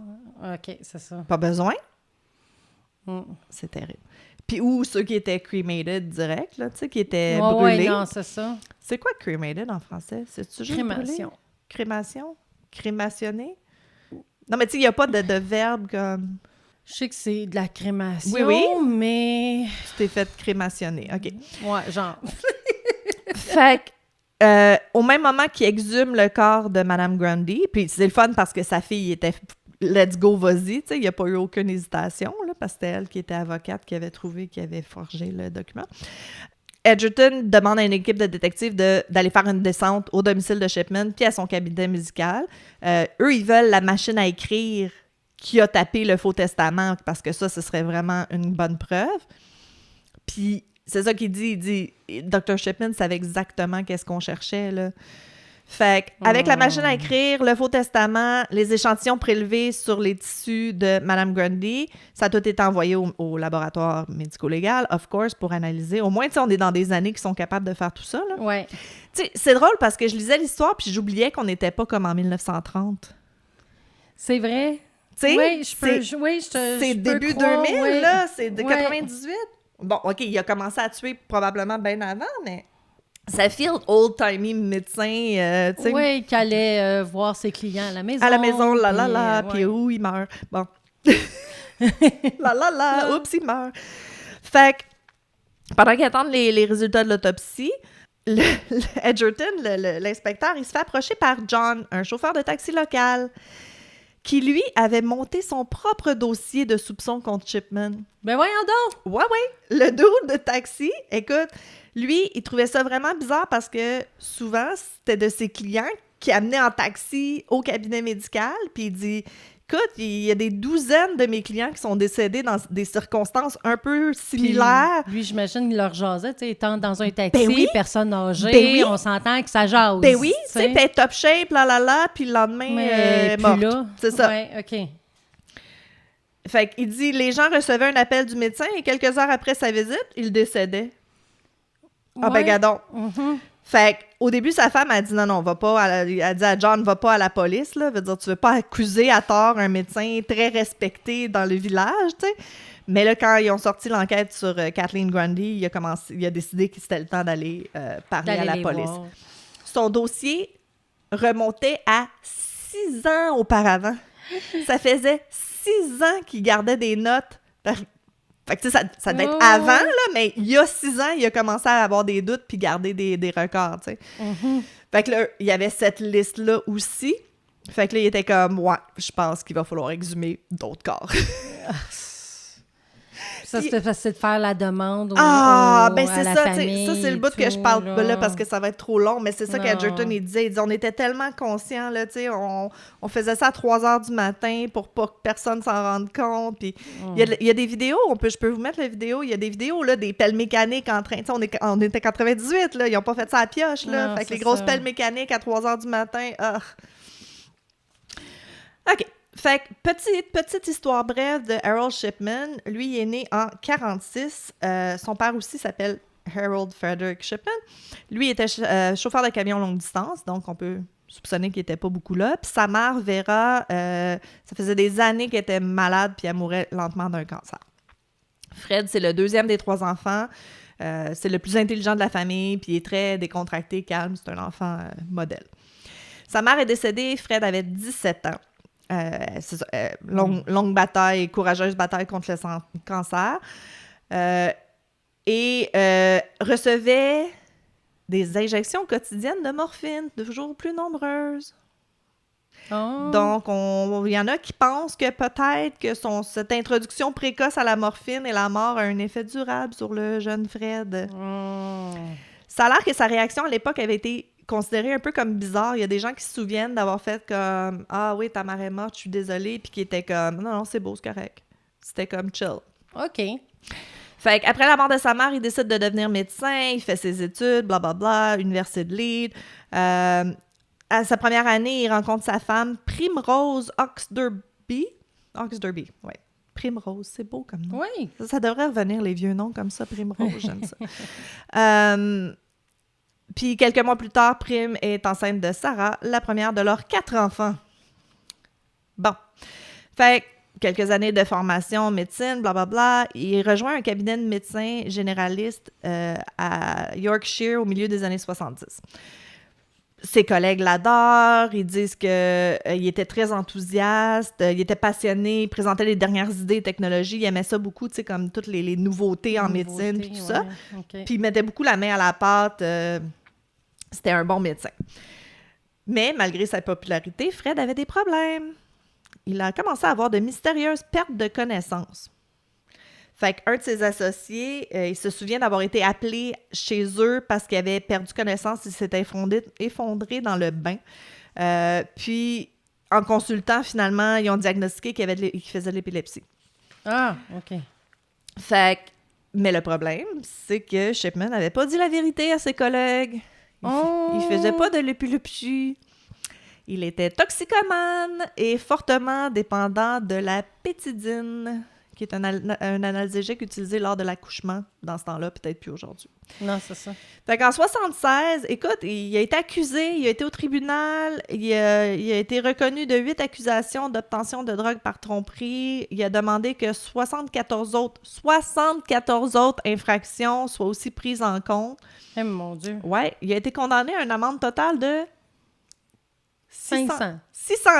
OK, c'est ça. Pas besoin. Mm. C'est terrible. Puis ou ceux qui étaient cremated direct, là, tu sais, qui étaient brûlés. Oui, non, c'est ça. C'est quoi cremated en français? C'est-tu juste Crémation. Brûlé? Crémation? Crémationné? Non, mais tu sais, il n'y a pas de verbe comme... Je sais que c'est de la crémation, oui. Mais... Tu t'es fait crémationner, OK. Ouais, genre... Fait que, au même moment qu'il exhume le corps de Madame Grundy, puis c'est le fun parce que sa fille était « let's go, vas-y », tu sais, il n'y a pas eu aucune hésitation, là, parce que c'était elle qui était avocate, qui avait trouvé, qui avait forgé le document. Edgerton demande à une équipe de détectives d'aller faire une descente au domicile de Shipman puis à son cabinet musical. Eux, ils veulent la machine à écrire qui a tapé le faux testament parce que ça, ce serait vraiment une bonne preuve. Puis c'est ça qu'il dit. Il dit, Dr. Shipman savait exactement qu'est-ce qu'on cherchait, là. Fait avec la machine à écrire, le faux testament, les échantillons prélevés sur les tissus de Madame Grundy, ça a tout été envoyé au laboratoire médico-légal, of course, pour analyser. Au moins, tu sais, on est dans des années qui sont capables de faire tout ça, là. Ouais. Tu sais, c'est drôle parce que je lisais l'histoire puis j'oubliais qu'on n'était pas comme en 1930. C'est vrai. Tu sais, Oui, c'est début 2000, là, c'est de 98. Bon, OK, il a commencé à tuer probablement bien avant, mais ça feel old-timey médecin, tu sais. Oui, qui allait voir ses clients à la maison. À la maison, puis ouais. où il meurt. Bon. Oups, il meurt. Fait que, pendant qu'ils attendent les résultats de l'autopsie, Edgerton, l'inspecteur, il se fait approcher par John, un chauffeur de taxi local, qui, lui, avait monté son propre dossier de soupçon contre Shipman. Ben voyons donc! Ouais. Le dude de taxi, écoute, lui, il trouvait ça vraiment bizarre parce que souvent, c'était de ses clients qui amenaient en taxi au cabinet médical, puis il dit... Écoute, il y a des douzaines de mes clients qui sont décédés dans des circonstances un peu similaires. Puis, lui, j'imagine qu'il leur jasait, tu sais, étant dans un taxi, personne âgée, on s'entend que ça jase. Ben oui, tu sais, t'es top shape, puis le lendemain, morte. Là, c'est ça. Ouais, OK. Fait qu'il dit, les gens recevaient un appel du médecin et quelques heures après sa visite, il décédait. Ah ben, gadon. Mm-hmm. Fait qu'au début, sa femme a dit non, va pas. Elle a dit à John, va pas à la police, là. Veut dire, tu veux pas accuser à tort un médecin très respecté dans le village, tu sais. Mais là, quand ils ont sorti l'enquête sur Kathleen Grundy, il a décidé que c'était le temps d'aller parler à la police. Voir. Son dossier remontait à 6 ans auparavant. Ça faisait 6 ans qu'il gardait des notes. Fait que tu sais, ça devait être avant, là, mais il y a 6 ans, il a commencé à avoir des doutes puis garder des records, tu sais. Mm-hmm. Fait que là, il y avait cette liste-là aussi. Fait que là, il était comme, ouais, je pense qu'il va falloir exhumer d'autres corps. Ça, c'était facile de faire la demande ben à c'est la ça, famille. Ça, c'est le bout que je parle là parce que ça va être trop long, mais c'est ça qu'Edgerton, il disait, on était tellement conscients, là, tu sais, on faisait ça à 3 heures du matin pour pas que personne s'en rende compte, puis il y a des vidéos, je peux vous mettre la vidéo, il y a des vidéos, là, des pelles mécaniques en train, tu sais, on était 98, là, ils ont pas fait ça à pioche, là, Non, fait que les grosses pelles mécaniques à 3 heures du matin, OK. Fait que, petite histoire brève de Harold Shipman. Lui, il est né en 1946. Son père aussi s'appelle Harold Frederick Shipman. Lui, il était chauffeur de camion longue distance, donc on peut soupçonner qu'il n'était pas beaucoup là. Puis sa mère, Vera, ça faisait des années qu'elle était malade puis elle mourait lentement d'un cancer. Fred, c'est le deuxième des 3 enfants. C'est le plus intelligent de la famille, puis il est très décontracté, calme. C'est un enfant modèle. Sa mère est décédée, Fred avait 17 ans. C'est ça, longue bataille, courageuse bataille contre le cancer. Et recevait des injections quotidiennes de morphine, toujours plus nombreuses. Oh. Donc, il y en a qui pensent que peut-être que cette introduction précoce à la morphine et la mort a un effet durable sur le jeune Fred. Ça a l'air que sa réaction à l'époque avait été considéré un peu comme bizarre. Il y a des gens qui se souviennent d'avoir fait comme « Ah oui, ta mère est morte, je suis désolée », puis qui étaient comme « Non, c'est beau, c'est correct. » C'était comme chill. OK. Fait qu'après la mort de sa mère, il décide de devenir médecin, il fait ses études, blablabla, Université de Leeds. À sa première année, il rencontre sa femme, Primrose Oxderby. Oxderby, oui. Primrose, c'est beau comme nom. Oui. Ça devrait revenir, les vieux noms comme ça, Primrose, j'aime ça. Puis, quelques mois plus tard, Prim est enceinte de Sarah, la première de leurs 4 enfants. Bon. Fait quelques années de formation, médecine, blablabla. Il rejoint un cabinet de médecins généralistes à Yorkshire au milieu des années 70. Ses collègues l'adorent, ils disent qu'il était très enthousiaste, il était passionné, il présentait les dernières idées et technologies, il aimait ça beaucoup, tu sais, comme toutes les nouveautés en médecine puis tout ça. Okay. Puis il mettait beaucoup la main à la pâte, c'était un bon médecin. Mais malgré sa popularité, Fred avait des problèmes. Il a commencé à avoir de mystérieuses pertes de connaissances. Fait qu'un de ses associés, il se souvient d'avoir été appelé chez eux parce qu'il avait perdu connaissance, il s'était effondré dans le bain. Puis, en consultant, finalement, ils ont diagnostiqué qu'il faisait de l'épilepsie. Ah, OK. Fait Mais le problème, c'est que Shipman n'avait pas dit la vérité à ses collègues. Il faisait pas de l'épilepsie. Il était toxicomane et fortement dépendant de la pétidine, qui est un analgésique utilisé lors de l'accouchement dans ce temps-là, peut-être plus aujourd'hui. Non, c'est ça. Fait qu'en 76, écoute, il a été accusé, il a été au tribunal, il a été reconnu de 8 accusations d'obtention de drogue par tromperie. Il a demandé que 74 autres infractions soient aussi prises en compte. Eh, mon Dieu. Ouais, il a été condamné à une amende totale de 500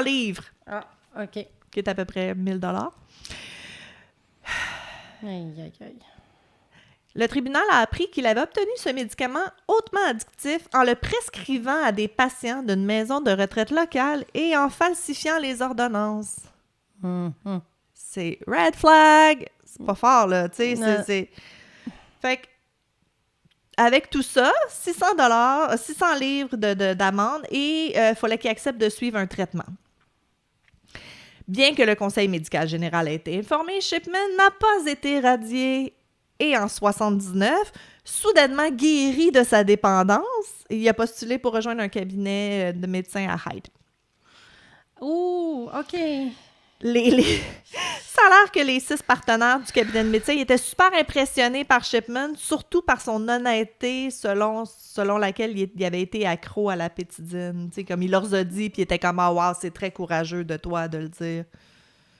livres. Ah, OK. Qui est à peu près 1000 $. Aïe, aïe, aïe. Le tribunal a appris qu'il avait obtenu ce médicament hautement addictif en le prescrivant à des patients d'une maison de retraite locale et en falsifiant les ordonnances. C'est red flag! C'est pas fort, là, tu sais, c'est... Fait que, avec tout ça, 600 livres d'amende et il fallait qu'il accepte de suivre un traitement. Bien que le conseil médical général ait été informé, Shipman n'a pas été radié et en 79, soudainement guéri de sa dépendance, il a postulé pour rejoindre un cabinet de médecins à Hyde. Oh, OK. Ça a l'air que les 6 partenaires du cabinet de médecins étaient super impressionnés par Shipman, surtout par son honnêteté selon laquelle il avait été accro à la pétidine. Tu sais, comme il leur a dit, puis il était comme « Ah, wow, c'est très courageux de toi de le dire. »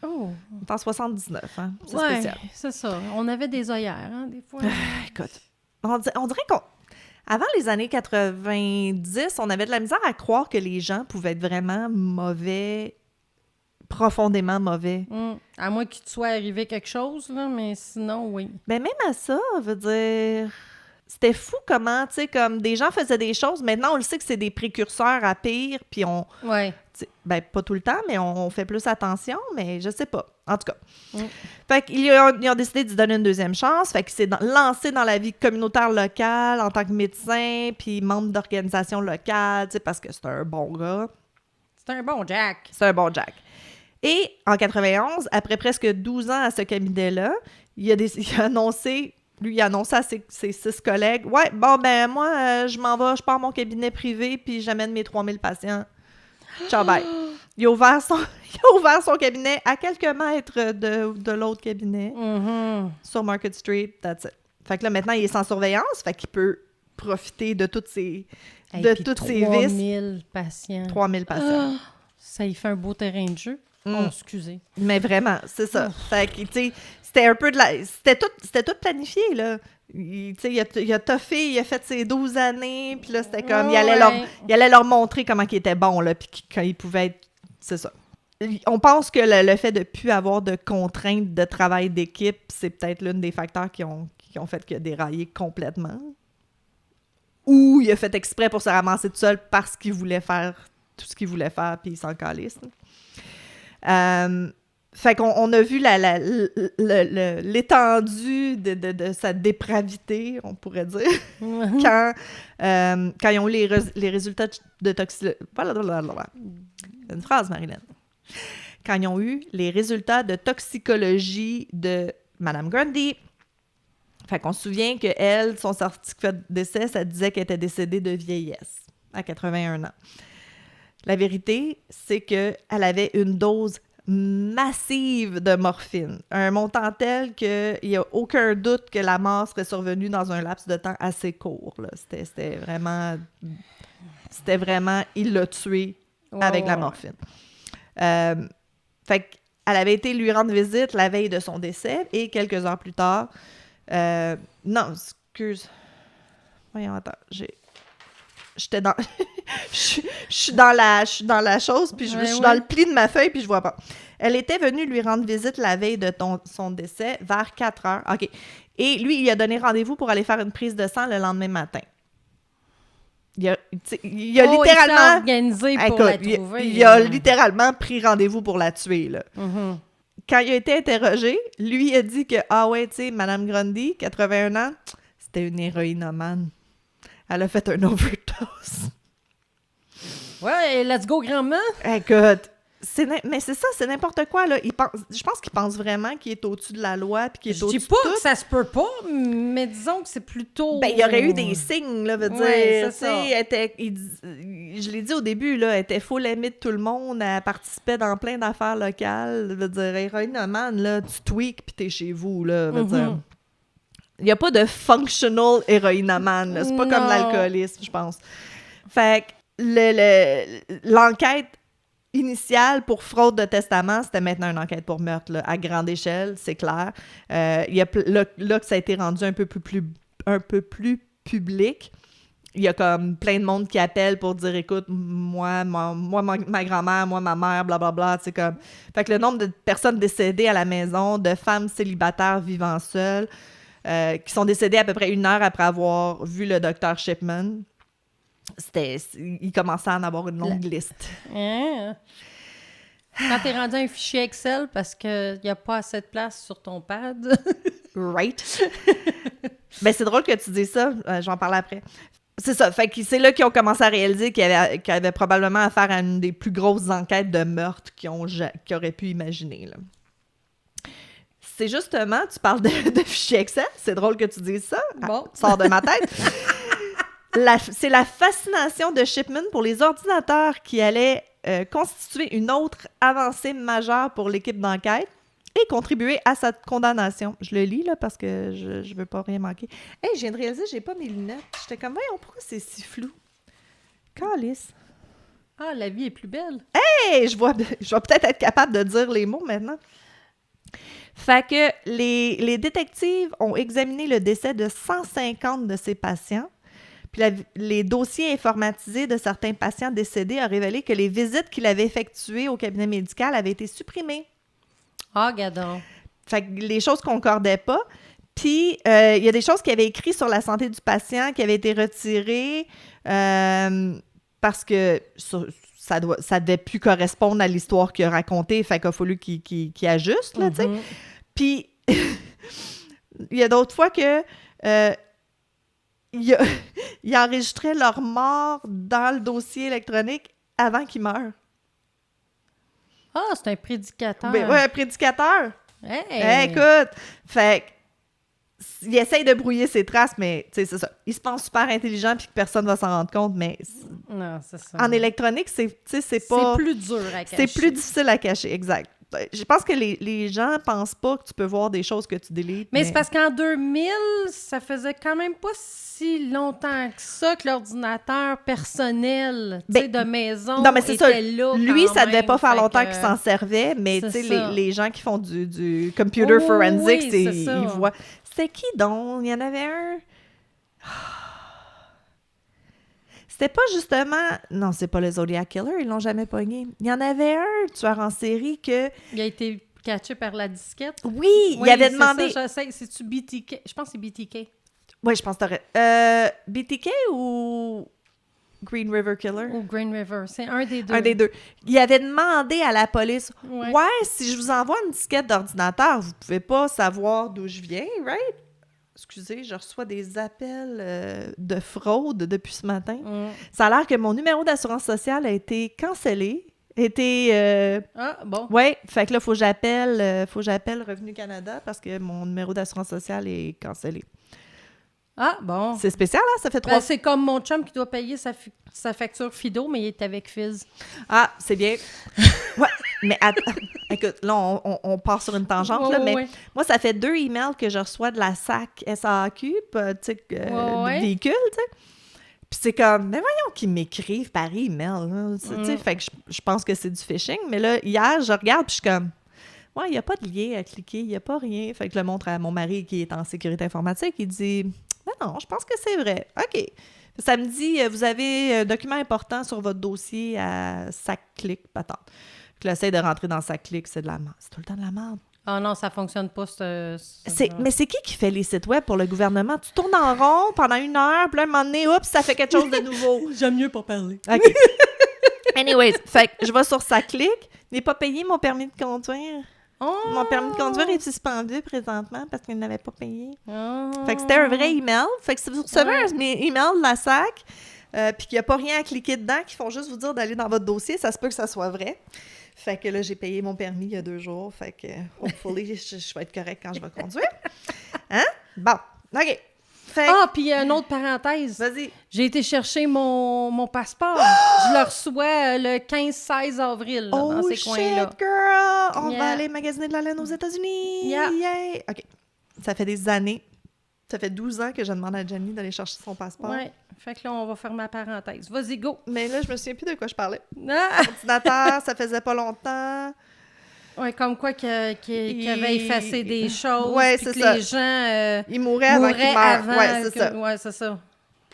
Oh. C'est en 79, hein? C'est ouais, spécial. C'est ça. On avait des œillères, hein, des fois. Écoute, on dirait avant les années 90, on avait de la misère à croire que les gens pouvaient être vraiment mauvais, profondément mauvais. À moins qu'il te soit arrivé quelque chose, là, mais sinon, oui. Ben même à ça, veut dire... C'était fou comment, tu sais, comme des gens faisaient des choses. Maintenant, on le sait que c'est des précurseurs à pire, puis on... Ouais. Ben, pas tout le temps, mais on fait plus attention, mais je sais pas. En tout cas. Fait qu'ils ont décidé de lui donner une deuxième chance. Fait qu'il s'est lancé dans la vie communautaire locale en tant que médecin, puis membre d'organisation locale, tu sais, parce que c'est un bon gars. C'est un bon Jack. C'est un bon Jack. Et en 91, après presque 12 ans à ce cabinet-là, il a annoncé... Lui, il a annoncé à ses 6 collègues, « Ouais, bon, ben moi, je m'en vais, je pars mon cabinet privé, puis j'amène mes 3000 patients. Ciao, bye. » Il a ouvert son cabinet à quelques mètres de l'autre cabinet, sur Market Street, that's it. Fait que là, maintenant, il est sans surveillance, fait qu'il peut profiter de toutes ses vices. 3000 patients. 3000 patients. Ça y fait un beau terrain de jeu. Oh, excusez. Mais vraiment, c'est ça. Fait que, tu sais, c'était un peu de la... C'était tout planifié, là. Il a toffé, il a fait ses 12 années, puis là, c'était comme... Il allait leur montrer comment il était bon, là, puis quand il pouvait être... C'est ça. On pense que le fait de ne plus avoir de contraintes de travail d'équipe, c'est peut-être l'un des facteurs qui ont fait qu'il a déraillé complètement. Ou il a fait exprès pour se ramasser tout seul parce qu'il voulait faire tout ce qu'il voulait faire, puis il s'en calisse. Fait qu'on a vu l'étendue de sa dépravité, on pourrait dire, quand ils ont eu les résultats de toxicologie... Une phrase, Marilyn. Quand ils ont eu les résultats de toxicologie de Mme Grundy. Fait qu'on se souvient qu'elle, son certificat de décès, ça disait qu'elle était décédée de vieillesse, à 81 ans. La vérité, c'est qu'elle avait une dose massive de morphine, un montant tel qu'il n'y a aucun doute que la mort serait survenue dans un laps de temps assez court. Là. C'était vraiment... Il l'a tué avec la morphine. Fait qu'elle avait été lui rendre visite la veille de son décès et quelques heures plus tard... non, excuse. Voyons, attends, j'étais dans... je suis dans la chose, puis je suis dans le pli de ma feuille, puis je vois pas. Elle était venue lui rendre visite la veille de son décès, vers 4 heures. OK. Et lui, il a donné rendez-vous pour aller faire une prise de sang le lendemain matin. Il a littéralement... Il s'est organisé pour la trouver. Il a littéralement pris rendez-vous pour la tuer, là. Quand il a été interrogé, lui a dit que, ah ouais, tu sais, Mme Grundy, 81 ans, c'était une héroïnomane. Elle a fait un overdose. Ouais, let's go, grand-mère. Écoute, Mais c'est ça, c'est n'importe quoi, là. Je pense qu'il pense vraiment qu'il est au-dessus de la loi puis qu'il est Je au-dessus dis de pas tout. que ça se peut pas, mais disons que c'est plutôt... Ben, il y aurait eu des signes, là, veut dire, Ouais, tu sais, je l'ai dit au début, là, elle était full amie de tout le monde, elle participait dans plein d'affaires locales, veut dire, héroïnomane, là, tu tweaks pis t'es chez vous, là, veut dire. Il y a pas de functional héroïnomane, là, c'est pas comme Non. l'alcoolisme, je pense. Fait que l'enquête initiale pour fraude de testament, c'était maintenant une enquête pour meurtre, là, à grande échelle, c'est clair. Il y a là que ça a été rendu un peu plus public. Il y a comme plein de monde qui appelle pour dire, écoute, ma grand-mère, moi, ma mère, blablabla, tu sais, comme... Fait que le nombre de personnes décédées à la maison, de femmes célibataires vivant seules, qui sont décédées à peu près 1 heure après avoir vu le docteur Shipman, il commençait à en avoir une longue liste. Hein? Quand t'es rendu un fichier Excel parce qu'il n'y a pas assez de place sur ton pad. Right? Ben, c'est drôle que tu dis ça. J'en parle après. C'est ça. Fait que c'est là qu'ils ont commencé à réaliser qu'ils avaient probablement affaire à une des plus grosses enquêtes de meurtre qu'ils auraient pu imaginer, là. C'est justement, tu parles de fichier Excel. C'est drôle que tu dises ça. Bon. Sors de ma tête. C'est la fascination de Shipman pour les ordinateurs qui allait constituer une autre avancée majeure pour l'équipe d'enquête et contribuer à sa condamnation. Je le lis, là, parce que je veux pas rien manquer. Hey, je viens de réaliser, j'ai pas mes lunettes. J'étais comme, voyons, pourquoi c'est si flou? Calice. Ah, la vie est plus belle. Hey, je vais peut-être être capable de dire les mots maintenant. Fait que les détectives ont examiné le décès de 150 de ces patients. Puis les dossiers informatisés de certains patients décédés ont révélé que les visites qu'il avait effectuées au cabinet médical avaient été supprimées. Ah, gadon. Fait que les choses concordaient pas. Puis, il y a des choses qui avaient écrites sur la santé du patient qui avaient été retirées parce que ça devait plus correspondre à l'histoire qu'il a racontée. Fait qu'il a fallu qu'il ajuste, là, tu sais. Puis, il y a d'autres fois que... ils enregistraient leur mort dans le dossier électronique avant qu'ils meurent. Ah, c'est un prédicateur. Ben, ouais, un prédicateur. Hey! Écoute, fait il essaye de brouiller ses traces, mais tu sais, c'est ça. Il se pense super intelligent puis que personne va s'en rendre compte, mais Non, c'est ça. en électronique, c'est pas... C'est plus dur à cacher. C'est plus difficile à cacher, exact. Je pense que les gens pensent pas que tu peux voir des choses que tu délites. Mais c'est parce qu'en 2000, ça faisait quand même pas si longtemps que ça que l'ordinateur personnel, tu sais, de maison non, mais c'est ça. là. Lui, ça devait même, pas faire fait longtemps que... qu'il s'en servait, mais tu C'est sais, ça. les gens qui font du computer forensics, oui, c'est ça. ils voient. C'était qui donc? Il y en avait un... C'était pas justement... Non, c'est pas le Zodiac Killer, ils l'ont jamais pogné. Il y en avait un tueur en série que... Il a été catché par la disquette. Oui, il avait demandé... Ça, c'est-tu BTK? Je pense que c'est BTK. Oui, je pense que t'aurais... BTK ou Green River Killer? Ou Green River. C'est un des deux. Un des deux. Il avait demandé à la police, Ouais. si je vous envoie une disquette d'ordinateur, vous pouvez pas savoir d'où je viens, right? Excusez, je reçois des appels de fraude depuis ce matin. Ça a l'air que mon numéro d'assurance sociale a été cancellé. Ah, bon. Ouais, fait que là, faut que j'appelle Revenu Canada parce que mon numéro d'assurance sociale est cancellé. Ah, bon. C'est spécial, hein? Ça fait 3 C'est comme mon chum qui doit payer sa facture Fido, mais il est avec Fizz. Ah, c'est bien. Ouais, mais écoute, là, on part sur une tangente, là, mais moi, ça fait 2 emails que je reçois de la SAC SAQ, tu sais, de véhicule, tu sais. Puis c'est comme, mais voyons qu'ils m'écrivent par email, là, tu sais, fait que je pense que c'est du phishing, mais là, hier, je regarde, puis je suis comme, ouais, il n'y a pas de lien à cliquer, il n'y a pas rien. Fait que je le montre à mon mari qui est en sécurité informatique, il dit, non, je pense que c'est vrai. OK. Ça me dit, vous avez un document important sur votre dossier à SAC-Clic, patente. Puis j'essaie de rentrer dans SAC-Clic, c'est de la merde. C'est tout le temps de la merde. Ah non, ça fonctionne pas, Mais c'est qui fait les sites web pour le gouvernement? Tu tournes en rond pendant 1 heure, puis là, un moment donné, oups, ça fait quelque chose de nouveau. J'aime mieux pas parler. OK. Anyways, fait que je vais sur SAC-Clic. N'ai pas payé mon permis de conduire. Oh! Mon permis de conduire est suspendu présentement parce qu'il n'avait pas payé. Oh! Fait que c'était un vrai email. Fait que si vous recevez un email de la SAC, puis qu'il n'y a pas rien à cliquer dedans, qu'ils font juste vous dire d'aller dans votre dossier, ça se peut que ça soit vrai. Fait que là, j'ai payé mon permis il y a 2 jours, fait que hopefully, je vais être correct quand je vais conduire. Hein? Bon, OK. Fait que, puis une autre parenthèse. vas-y. J'ai été chercher mon passeport. Je le reçois le 15-16 avril, là, dans ces coins-là. Shit, girl! On Yeah. va aller magasiner de la laine aux États-Unis! Yeah. Yay! OK. Ça fait des années. Ça fait 12 ans que je demande à Jenny d'aller chercher son passeport. Ouais. Fait que là, on va faire ma parenthèse. Vas-y, go! Mais là, je me souviens plus de quoi je parlais. Ah! Ordinateur, ça faisait pas longtemps. Ouais, comme quoi qu'il avait effacé des choses. Ouais, puis c'est que ça. les gens Il mourait avant qu'il meure. avant Ouais, c'est ça. Ouais, c'est ça.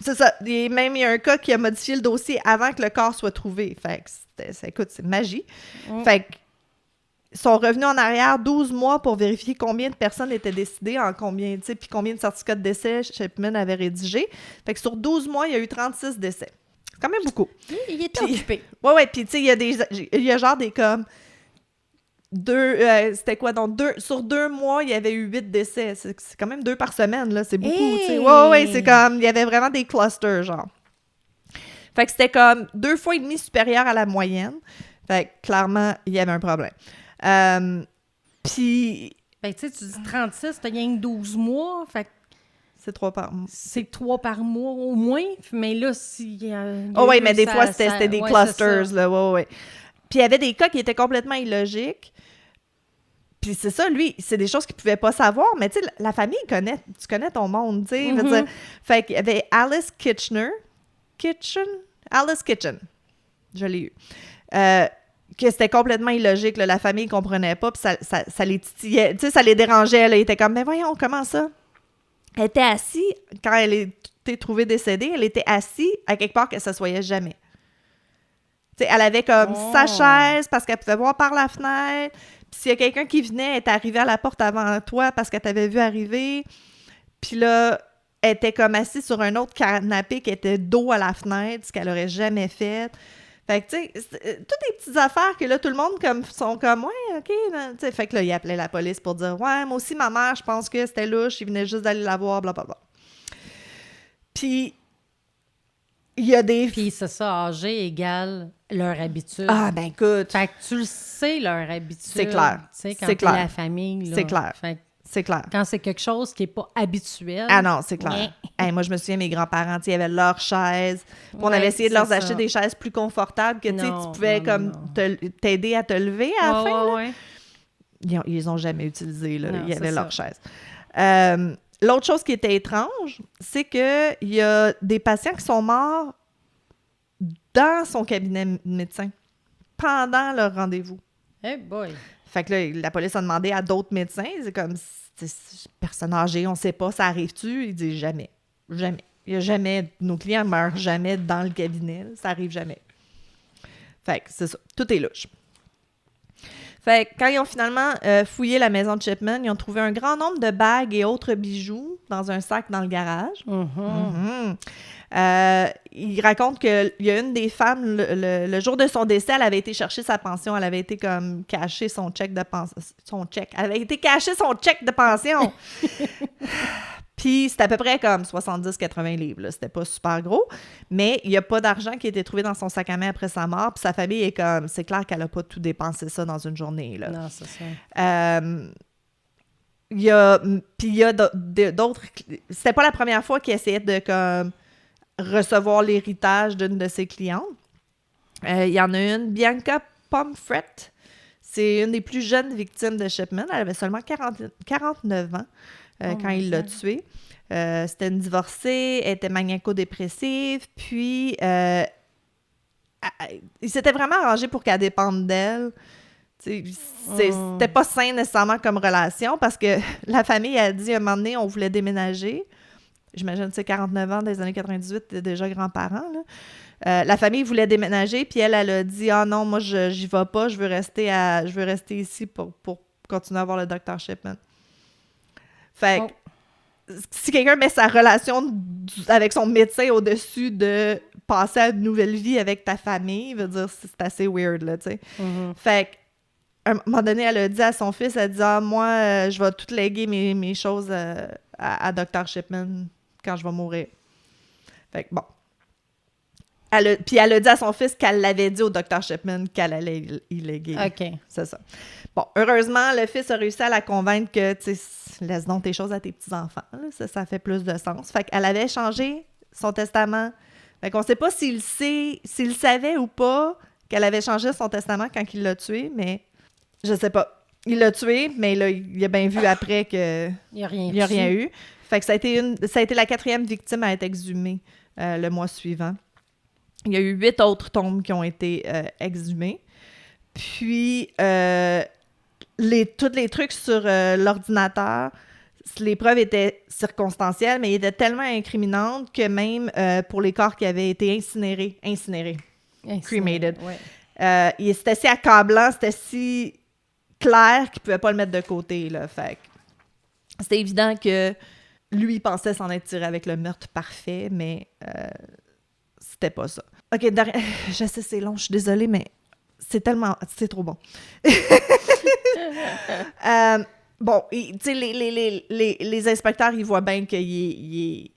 C'est ça. Et même, il y a un cas qui a modifié le dossier avant que le corps soit trouvé. Fait que, écoute, c'est magie. Fait que, ils sont revenus en arrière 12 mois pour vérifier combien de personnes étaient décédées en combien, tu sais, puis combien de certificats de décès Chapman avait rédigé. Fait que sur 12 mois, il y a eu 36 décès. C'est quand même beaucoup. Il était occupé. Ouais, puis tu sais, il y a genre des comme... c'était quoi? Donc, sur 2 mois, il y avait eu 8 décès. C'est quand même 2 par semaine, là. C'est beaucoup, tu sais. Ouais, c'est comme... Il y avait vraiment des clusters, genre. Fait que c'était comme 2 fois et demi supérieur à la moyenne. Fait que, clairement, il y avait un problème. Puis... Ben, tu sais, tu dis 36, t'as rien que 12 mois. Fait que c'est 3 par mois. c'est 3 par mois au moins. Mais là, s'il y a... Oh, oui, mais des fois, c'était des ouais, clusters, là. Ouais. Puis il y avait des cas qui étaient complètement illogiques. Puis c'est ça, lui, c'est des choses qu'il pouvait pas savoir, mais tu sais, la famille tu connais ton monde, tu sais. Mm-hmm. Fait qu'il y avait Alice Kitchen, je l'ai eu, que c'était complètement illogique, là, la famille comprenait pas, puis ça les titillait, tu sais, ça les dérangeait, là, ils étaient comme, mais voyons, comment ça? Elle était assise, quand elle était trouvée décédée, elle était assise à quelque part qu'elle s'assoyait jamais. Tu sais, elle avait comme sa chaise parce qu'elle pouvait voir par la fenêtre. Puis s'il y a quelqu'un qui venait, elle était arrivée à la porte avant toi parce qu'elle t'avait vu arriver. Puis là, elle était comme assise sur un autre canapé qui était dos à la fenêtre, ce qu'elle aurait jamais fait. Fait que, tu sais, toutes des petites affaires que là, tout le monde sont comme, ouais, OK. Tu sais, fait que là, il appelait la police pour dire, ouais, moi aussi, ma mère, je pense que c'était louche, il venait juste d'aller la voir, blablabla. Puis, il y a des... Puis c'est ça, âgé égale leur habitude. Ah, ben écoute. Fait que tu le sais, leur habitude. C'est clair. Tu sais, quand C'est t'es clair. la famille, là. C'est clair. Fait que C'est clair. quand c'est quelque chose qui n'est pas habituel... Ah non, c'est clair. Hey, moi, je me souviens, mes grands-parents, ils avaient leur chaise. Puis on avait essayé de leur acheter des chaises plus confortables que tu pouvais comme t'aider à te lever à la fin. Ouais. Ils les ont jamais utilisées, là. Non, Il y avait c'est leur ça. chaise. L'autre chose qui était étrange, c'est qu'il y a des patients qui sont morts dans son cabinet de médecin pendant leur rendez-vous. Hey boy! Fait que là, la police a demandé à d'autres médecins, c'est comme, personne âgée, on sait pas, ça arrive-tu? Ils disent jamais. Jamais. Il y a jamais, nos clients meurent jamais dans le cabinet, là, ça arrive jamais. Fait que c'est ça, tout est louche. Fait que quand ils ont finalement fouillé la maison de Chapman, ils ont trouvé un grand nombre de bagues et autres bijoux dans un sac dans le garage. Il raconte qu'il y a une des femmes, le jour de son décès, elle avait été chercher sa pension. Elle avait été comme cacher son chèque de pension. Elle avait été cacher son chèque de pension. Puis c'était à peu près comme 70-80 livres. Là. C'était pas super gros. Mais il n'y a pas d'argent qui a été trouvé dans son sac à main après sa mort. Puis sa famille est comme... C'est clair qu'elle n'a pas tout dépensé ça dans une journée. Là. Non, c'est ça. Il y a d'autres... C'était pas la première fois qu'il essayait de comme recevoir l'héritage d'une de ses clientes. Il y en a une, Bianca Pomfret. C'est une des plus jeunes victimes de Chapman. Elle avait seulement 49 ans quand il l'a tuée. C'était une divorcée, elle était maniaco-dépressive, puis il s'était vraiment arrangé pour qu'elle dépende d'elle. C'était pas sain nécessairement comme relation parce que la famille a dit à un moment donné, on voulait déménager. J'imagine que c'est 49 ans, des années 98, t'es déjà grands-parents. Là. La famille voulait déménager, puis elle a dit « Ah non, moi, j'y vais pas, je veux rester ici pour continuer à voir le Dr. Chapman. » Fait que si quelqu'un met sa relation avec son médecin au-dessus de passer à une nouvelle vie avec ta famille, veut dire c'est assez weird, là, tu sais. Fait que à un moment donné, elle a dit à son fils, elle dit « Ah, moi, je vais tout léguer mes choses à Dr. Chapman quand je vais mourir. » Fait que bon. Puis elle a dit à son fils qu'elle l'avait dit au Dr. Shipman qu'elle allait y léguer. OK. C'est ça. Bon, heureusement, le fils a réussi à la convaincre que, tu sais, laisse donc tes choses à tes petits-enfants. Là. Ça fait plus de sens. Fait qu'elle avait changé son testament. Fait qu'on sait pas s'il savait ou pas qu'elle avait changé son testament quand il l'a tué, mais je sais pas. Il l'a tué, mais là, il a bien vu après que Il n'y a rien il a rien eu. Fait que ça a été la 4e victime à être exhumée le mois suivant. Il y a eu 8 autres tombes qui ont été exhumées. Puis, tous les trucs sur l'ordinateur, les preuves étaient circonstancielles, mais étaient tellement incriminantes que même pour les corps qui avaient été incinérés, cremated, ouais. c'était si accablant, c'était si clair qu'il ne pouvait pas le mettre de côté. Là, fait que c'était évident que lui, il pensait s'en être tiré avec le meurtre parfait, mais c'était pas ça. OK, je sais, c'est long, je suis désolée, mais c'est trop bon. Bon, tu sais, les inspecteurs, ils voient bien qu'il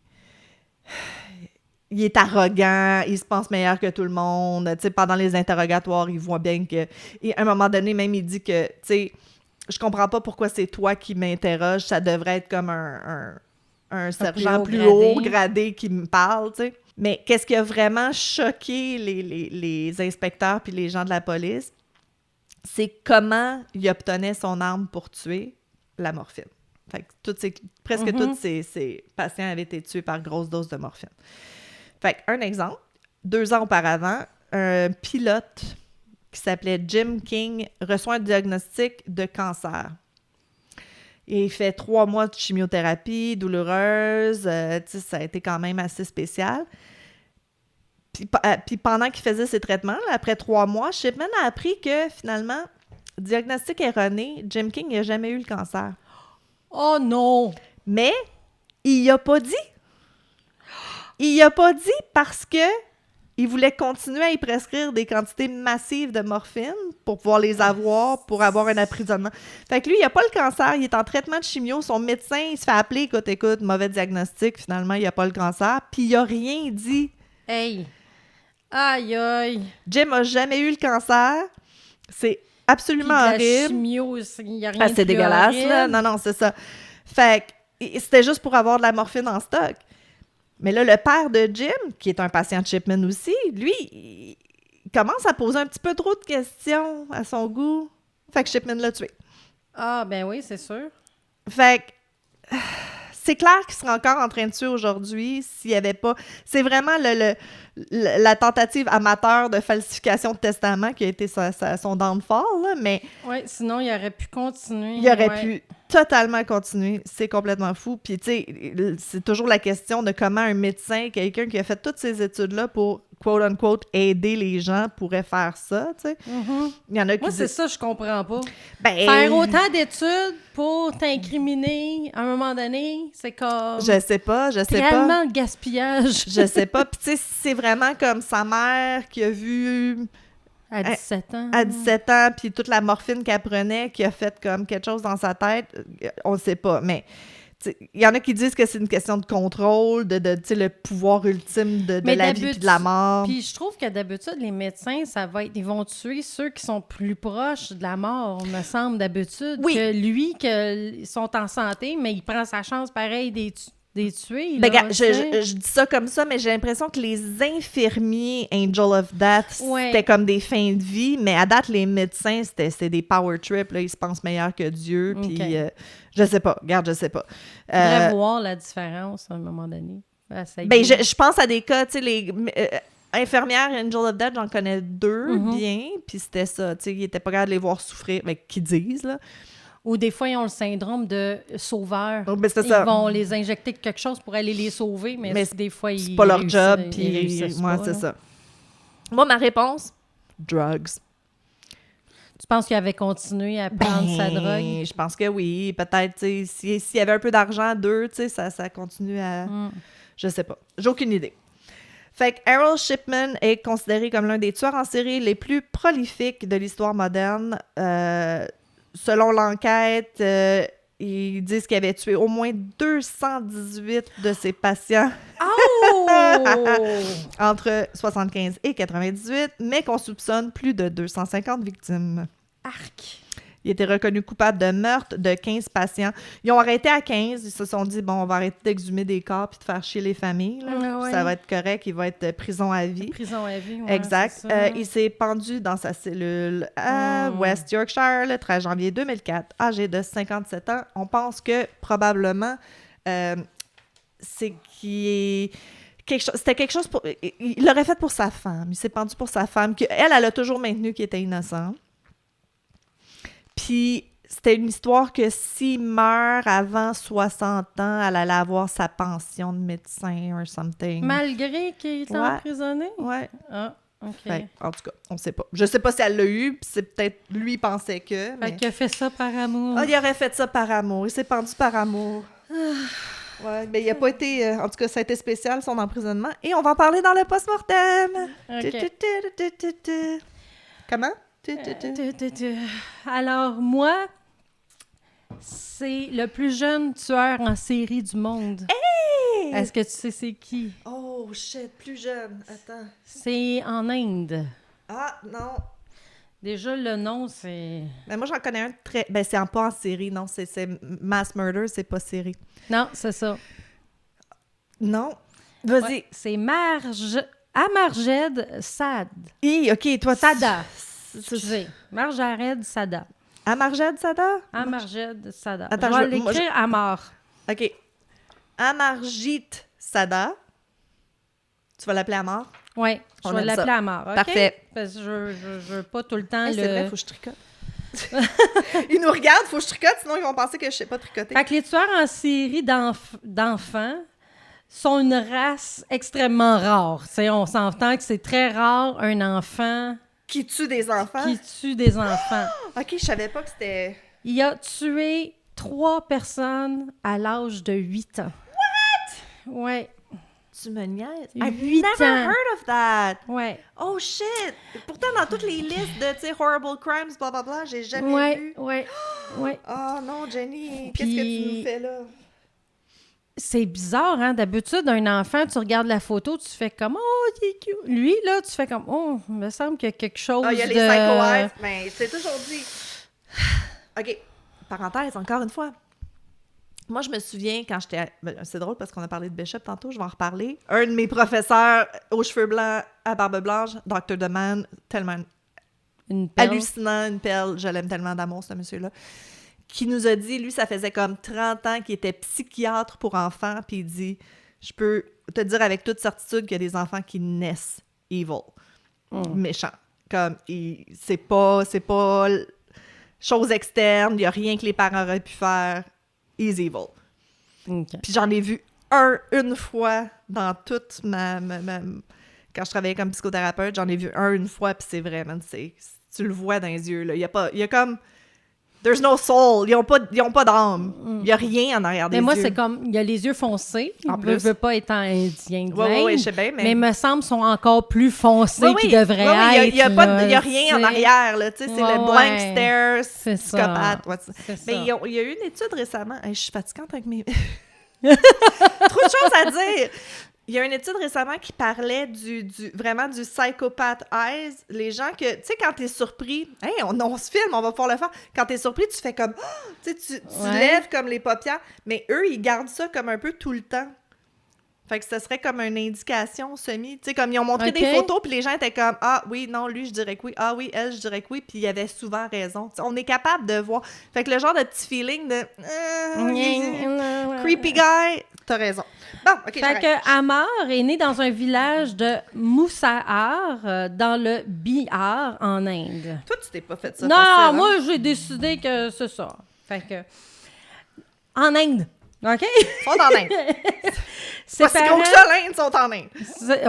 est arrogant, il se pense meilleur que tout le monde. Tu sais, pendant les interrogatoires, ils voient bien que... Et à un moment donné, même, il dit que, tu sais, je comprends pas pourquoi c'est toi qui m'interroges, ça devrait être comme un sergent plus haut gradé qui me parle, tu sais. Mais qu'est-ce qui a vraiment choqué les inspecteurs puis les gens de la police, c'est comment il obtenait son arme pour tuer la morphine. Fait que presque tous ces patients avaient été tués par grosse dose de morphine. Fait un exemple, 2 ans auparavant, un pilote qui s'appelait Jim King reçoit un diagnostic de cancer. Il fait 3 mois de chimiothérapie douloureuse. Ça a été quand même assez spécial. Puis pendant qu'il faisait ses traitements, là, après 3 mois, Shipman a appris que finalement, diagnostic erroné, Jim King n'a jamais eu le cancer. Oh non! Mais il n'a pas dit. Il n'a pas dit parce que il voulait continuer à y prescrire des quantités massives de morphine pour pouvoir les avoir, pour avoir un emprisonnement. Fait que lui, il n'a pas le cancer, il est en traitement de chimio. Son médecin, il se fait appeler, écoute, mauvais diagnostic, finalement, il n'a pas le cancer. Puis il n'a rien dit. Hey! Aïe, aïe! Jim n'a jamais eu le cancer. C'est absolument horrible. La chimio, il n'y a rien de c'est dégueulasse, horrible. là. Non, c'est ça. Fait que c'était juste pour avoir de la morphine en stock. Mais là, le père de Jim, qui est un patient de Shipman aussi, lui, il commence à poser un petit peu trop de questions à son goût. Fait que Shipman l'a tué. Ah, ben oui, c'est sûr. Fait que c'est clair qu'il serait encore en train de tuer aujourd'hui s'il n'y avait pas... C'est vraiment la tentative amateur de falsification de testament qui a été son downfall, là, mais... Oui, sinon, il aurait pu continuer. Il aurait pu totalement continuer. C'est complètement fou. Puis, tu sais, c'est toujours la question de comment un médecin, quelqu'un qui a fait toutes ces études-là pour, quote-unquote, aider les gens, pourrait faire ça, tu sais. Il y en a qui Moi, c'est ça, je comprends pas. Ben, faire autant d'études pour t'incriminer, à un moment donné, c'est comme... Je sais pas. Tellement de gaspillage. Je sais pas. Puis, tu sais, c'est vraiment comme sa mère qui a vu... À 17 ans. À 17 ans, puis toute la morphine qu'elle prenait, qui a fait comme quelque chose dans sa tête, on ne sait pas. Mais il y en a qui disent que c'est une question de contrôle, de le pouvoir ultime de la vie et de la mort. Puis je trouve que d'habitude, les médecins, ils vont tuer ceux qui sont plus proches de la mort, me semble, d'habitude. Oui. Que lui, qu'ils sont en santé, mais il prend sa chance pareil des tuer. Ben, là, je dis ça comme ça, mais j'ai l'impression que les infirmiers Angel of Death, c'était comme des fins de vie, mais à date, les médecins, c'est des power trips, là, ils se pensent meilleurs que Dieu, puis je sais pas, je sais pas. Il faudrait voir la différence à un moment donné. Ben, je pense à des cas, tu sais, les infirmières Angel of Death, j'en connais 2 bien, puis c'était ça, tu sais, ils étaient pas capables de les voir souffrir, mais qu'ils disent, là. Ou des fois, ils ont le syndrome de sauveur. Ben, c'est ça. Ils vont les injecter quelque chose pour aller les sauver, mais des fois, c'est pas leur job, puis moi, c'est ça. Moi, ma réponse, drugs. Tu penses qu'il avait continué à prendre sa drogue? Je pense que oui. Peut-être, tu sais, s'il y avait un peu d'argent, 2, tu sais, ça continue à... Je sais pas. J'ai aucune idée. Fait que Errol Shipman est considéré comme l'un des tueurs en série les plus prolifiques de l'histoire moderne. Selon l'enquête, ils disent qu'il avait tué au moins 218 de ses patients. Oh! entre 75 et 98, mais qu'on soupçonne plus de 250 victimes. Arc! Il était reconnu coupable de meurtre de 15 patients. Ils ont arrêté à 15. Ils se sont dit, bon, on va arrêter d'exhumer des corps puis de faire chier les familles. Là. Ouais. Ça va être correct. Il va être prison à vie. Prison à vie, ouais, Exact. c'est ça. Il s'est pendu dans sa cellule à West Yorkshire le 13 janvier 2004, âgé de 57 ans. On pense que probablement c'est qu'il est... C'était quelque chose pour... Il l'aurait fait pour sa femme. Il s'est pendu pour sa femme. Elle a toujours maintenu qu'il était innocent. Puis, c'était une histoire que s'il meurt avant 60 ans, elle allait avoir sa pension de médecin or something. Malgré qu'il est emprisonné? Ouais. Ah, OK. Fait, en tout cas, on sait pas. Je sais pas si elle l'a eu, puis c'est peut-être lui pensait que... Fait mais... qu'il a fait ça par amour. Ah, il aurait fait ça par amour. Il s'est pendu par amour. Ouais, mais il a pas été... en tout cas, ça a été spécial, son emprisonnement. Et on va en parler dans le post-mortem. OK. Comment? Alors, moi, c'est le plus jeune tueur en série du monde. Hey! Est-ce que tu sais c'est qui? Oh, shit, plus jeune. Attends. C'est en Inde. Ah, non. Déjà, le nom, c'est... Mais moi, j'en connais un très... Ben, c'est pas en série, non. C'est Mass Murder, c'est pas série. Non, c'est ça. Non. Vas-y. Ouais, c'est Amarjed Sad. OK, toi... Sada. Excusez. Marjared Sada. Amarjed Sada? Amarjed Sada. Attends, je vais l'écrire Amar. OK. Amarjit Sada. Tu vas l'appeler Amar? Oui, je vais l'appeler Amar. Okay? Parfait. Parce que je veux pas tout le temps C'est vrai, faut que je tricote. Ils nous regardent, faut que je tricote, sinon ils vont penser que je sais pas tricoter. Fait que les tueurs en série d'enfants sont une race extrêmement rare. T'sais, on s'entend que c'est très rare un enfant... Qui tue des enfants? Qui tue des enfants. OK, je savais pas que c'était... Il a tué 3 personnes à l'âge de 8 ans. What? Ouais. Tu me niaises? 8 I've never ans. heard of that! Ouais. Oh shit! Pourtant, dans toutes les listes de, tu sais, horrible crimes, blablabla, j'ai jamais vu. Ouais. Oh non, Jenny, Puis... qu'est-ce que tu nous fais là? C'est bizarre, hein? D'habitude, un enfant, tu regardes la photo, tu fais comme « Oh, il est cute! » Lui, là, tu fais comme « Oh, il me semble qu'il y a quelque chose de... » Ah, il y a les psycho-eyes, mais c'est toujours dit. OK, parenthèse, encore une fois. Moi, je me souviens quand j'étais... C'est drôle parce qu'on a parlé de Bishop tantôt, je vais en reparler. Un de mes professeurs aux cheveux blancs, à barbe blanche, Dr. Deman, tellement Une perle. hallucinant, une perle, je l'aime tellement d'amour, ce monsieur-là, qui nous a dit, lui, ça faisait comme 30 ans qu'il était psychiatre pour enfants, puis il dit, je peux te dire avec toute certitude qu'il y a des enfants qui naissent evil, méchants. Comme, c'est pas chose externe, il n'y a rien que les parents auraient pu faire. He's evil. Okay. Puis j'en ai vu une fois dans toute ma... Quand je travaillais comme psychothérapeute, j'en ai vu une fois, puis c'est vrai, man, tu le vois dans les yeux, là. Il y a comme... There's no soul. Ils ont pas d'âme. Il n'y a rien en arrière des yeux. Mais moi, c'est comme... Il y a les yeux foncés. En Il plus. veut pas être indien de l'Inde. Oui, je sais bien, mais... Mais me semble sont encore plus foncés qu'ils devraient être. Il n'y a rien en arrière, là. Tu sais, c'est le blank stare, c'est psychopathe. C'est mais ça. il y a eu une étude récemment... Hey, je suis fatigante avec mes... Trop de choses à dire! Il y a une étude récemment qui parlait vraiment du psychopath eyes. Les gens que... Tu sais, quand t'es surpris... Hey, on se filme, on va pouvoir le faire. Quand t'es surpris, tu fais comme... Oh! Tu sais, tu lèves comme les paupières. Mais eux, ils gardent ça comme un peu tout le temps. Fait que ce serait comme une indication semi. Tu sais, comme ils ont montré des photos, puis les gens étaient comme « Ah oui, non, lui, je dirais que oui. Ah oui, elle, je dirais que oui. » Puis il y avait souvent raison. T'sais, on est capable de voir. Fait que le genre de petit feeling de « Creepy guy », t'as raison. Bon, OK, fait que Amar est né dans un village de Moussahar, dans le Bihar, en Inde. Toi, tu t'es pas fait ça non, facile, moi, j'ai décidé que c'est ça. Fait que... En Inde, OK? Ils sont en Inde. Ses pas si gros que ça, l'Inde, ils sont en Inde.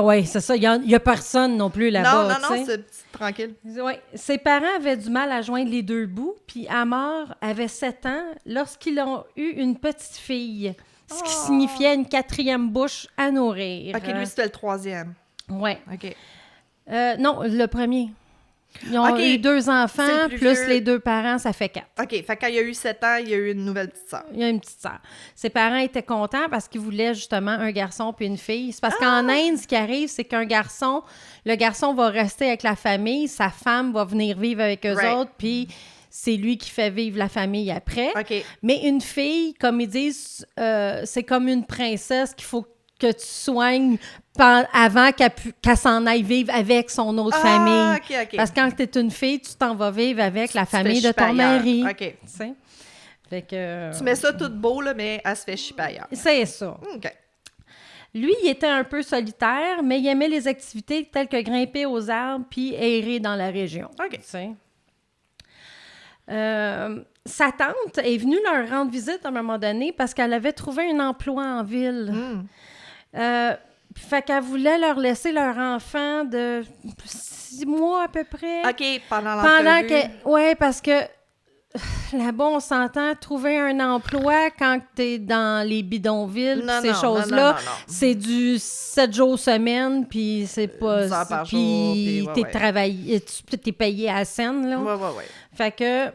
Oui, c'est ça. Il n'y a personne non plus là-bas. Non, c'est tranquille. Ouais. Ses parents avaient du mal à joindre les deux bouts, puis Amar avait 7 ans lorsqu'ils ont eu une petite fille, ce qui signifiait une 4e bouche à nourrir. OK, lui, c'était le 3e. Oui. OK. Non, le premier. Ils ont eu 2 enfants, C'est le plus plus vieux. les 2 parents, ça fait 4. OK, fait quand il y a eu 7 ans, il y a eu une nouvelle petite sœur. Il y a une petite sœur. Ses parents étaient contents parce qu'ils voulaient justement un garçon puis une fille. C'est parce qu'en Inde, ce qui arrive, c'est le garçon va rester avec la famille, sa femme va venir vivre avec eux Right. autres, puis c'est lui qui fait vivre la famille après. OK. Mais une fille, comme ils disent, c'est comme une princesse qu'il faut que tu soignes avant qu'elle s'en aille vivre avec son autre famille. OK. Parce que quand tu es une fille, tu t'en vas vivre avec la Tu te fais famille de chipper ton ailleurs. mari. OK. Tu sais? Fait que, Tu mets ça tout beau, là, mais elle se fait chipper ailleurs. c'est ça. OK. Lui, il était un peu solitaire, mais il aimait les activités telles que grimper aux arbres puis errer dans la région. OK. Tu sais. Sa tante est venue leur rendre visite à un moment donné parce qu'elle avait trouvé un emploi en ville. Fait qu'elle voulait leur laisser leur enfant de 6 mois à peu près. OK, pendant Pendant l'entrevue. que... Ouais, parce que là-bas, on s'entend, trouver un emploi quand t'es dans les bidonvilles, Non, pis ces non, choses-là, non. c'est du 7 jours semaine, puis c'est pas... 10 heures par jour, puis puis t'es payé à la scène, là. Ouais. Fait que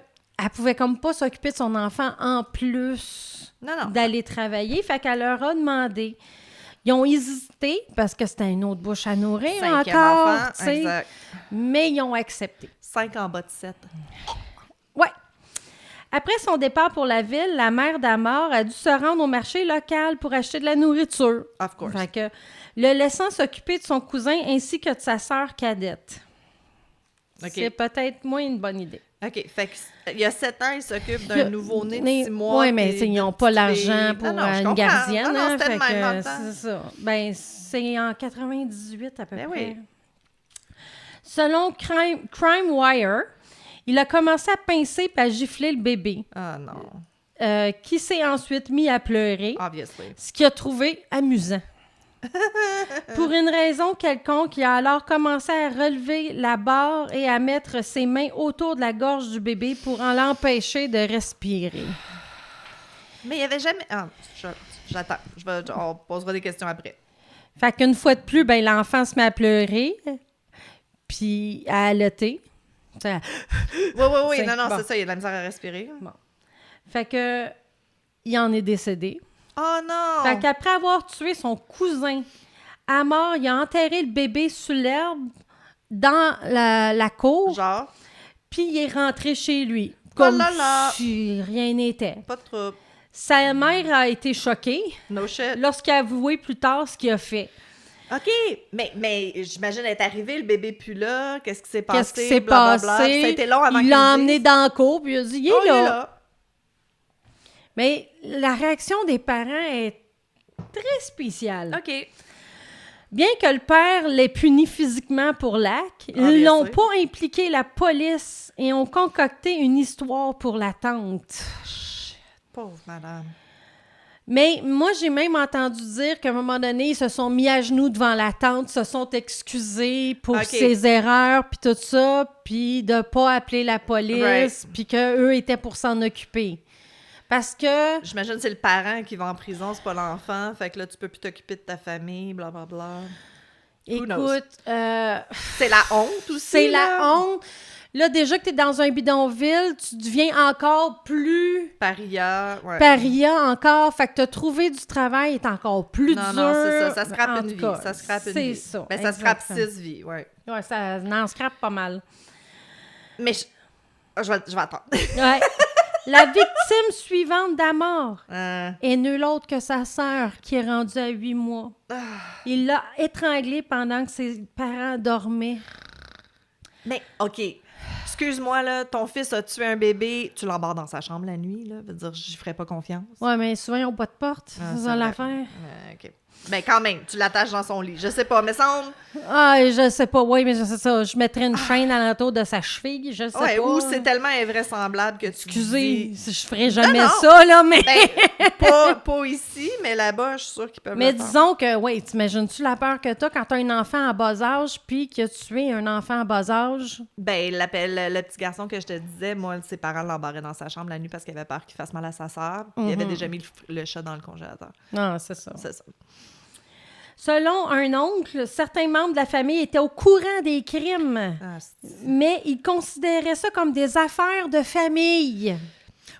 elle pouvait comme pas s'occuper de son enfant en plus Non. d'aller travailler. Fait qu'elle leur a demandé. Ils ont hésité parce que c'était une autre bouche à nourrir 5e encore, enfant, tu sais, exact. mais ils ont accepté. 5 en bas de 7. Ouais. Après son départ pour la ville, la mère d'Amor a dû se rendre au marché local pour acheter de la nourriture. Of course. Fait que, le laissant s'occuper de son cousin ainsi que de sa sœur cadette. OK. C'est peut-être moins une bonne idée. OK, fait qu'il y a 7 ans, il s'occupe d'un nouveau-né de 6 mois. Oui, mais puis ils n'ont d'une pas petite l'argent fille. pour Non, je une comprends. gardienne. Non, hein, c'était fait le même dans le que temps. c'est ça. Ben, c'est en 98 à peu Ben près. oui. Selon Crime Wire, il a commencé à pincer et à gifler le bébé, Ah non, qui s'est ensuite mis à pleurer, obviously. ce qu'il a trouvé amusant. Pour une raison quelconque, il a alors commencé à relever la barre et à mettre ses mains autour de la gorge du bébé pour en l'empêcher de respirer. Mais il n'y avait jamais... Ah, j'attends. On posera des questions après. Fait qu'une fois de plus, ben l'enfant se met à pleurer, puis à haleter. Ça- Oui. C'est- Non, bon. c'est ça, il y a de la misère à respirer. Fait que il en est décédé. Oh non! Fait qu'après avoir tué son cousin, Amor, il a enterré le bébé sous l'herbe dans la cour, Genre, puis il est rentré chez lui. Oh Comme là là! si rien n'était. pas de trouble. Sa mère a été choquée No shit. lorsqu'il a avoué plus tard ce qu'il a fait. OK, mais j'imagine être arrivé, le bébé plus là, qu'est-ce qui s'est passé? Qu'est-ce qui s'est blablabla. passé? Puis ça a été long avant Il qu'il l'a le emmené dise. dans la cour, puis il a dit « Il est Oh, il est là. là. Mais la réaction des parents est très spéciale. OK. Bien que le père l'ait puni physiquement pour l'acte, ils bien n'ont sûr. pas impliqué la police et ont concocté une histoire pour la tante. Pauvre madame. Mais moi, j'ai même entendu dire qu'à un moment donné, ils se sont mis à genoux devant la tante, se sont excusés pour OK. ses erreurs, puis tout ça, puis de pas appeler la police, Right. puis qu'eux étaient pour s'en occuper. Parce que... J'imagine que c'est le parent qui va en prison, c'est pas l'enfant. Fait que là, tu peux plus t'occuper de ta famille, blablabla. Who knows? Écoute, C'est la honte aussi. c'est là. la honte. Là, déjà que tu es dans un bidonville, tu deviens encore plus Paria, ouais. paria encore. Fait que te trouver du travail est encore plus dur. Non, c'est ça. Ça scrape En une tout vie. cas, Ça scrape une c'est vie. ça, Ben, ça scrape exactement. 6 vies, ouais. Ouais, ça en scrape pas mal. Mais je vais attendre. Ouais. La victime suivante d'Amor Euh, est nulle autre que sa sœur, qui est rendue à 8 mois. Il l'a étranglée pendant que ses parents dormaient. Mais, OK. Excuse-moi, là, ton fils a tué un bébé, tu l'embarques dans sa chambre la nuit, là. Veut dire, j'y ferais pas confiance. Ouais, mais souvent, ils n'ont pas de porte. Ah, c'est c'est ça vrai. l'affaire. OK. Ben, quand même, tu l'attaches dans son lit. Je sais pas, mais semble... Ah, je sais pas. Oui, mais je sais ça. Je mettrais une chaîne alentour de sa cheville. Je sais Ouais, pas. ou c'est tellement invraisemblable que tu Excusez, dis... je ferais jamais non. ça, là, mais... Ben, pas ici, mais là-bas, je suis sûre qu'ils peuvent Mais le faire. disons que, oui, t'imagines-tu la peur que t'as quand t'as un enfant en bas âge puis que tu tué un enfant en bas âge? Ben, le petit garçon que je te disais, moi, ses parents l'embarraient dans sa chambre la nuit parce qu'il avait peur qu'il fasse mal à sa sœur. Il avait déjà mis le chat dans le congélateur. Non, c'est ça. C'est ça. Selon un oncle, certains membres de la famille étaient au courant des crimes, mais ils considéraient ça comme des affaires de famille.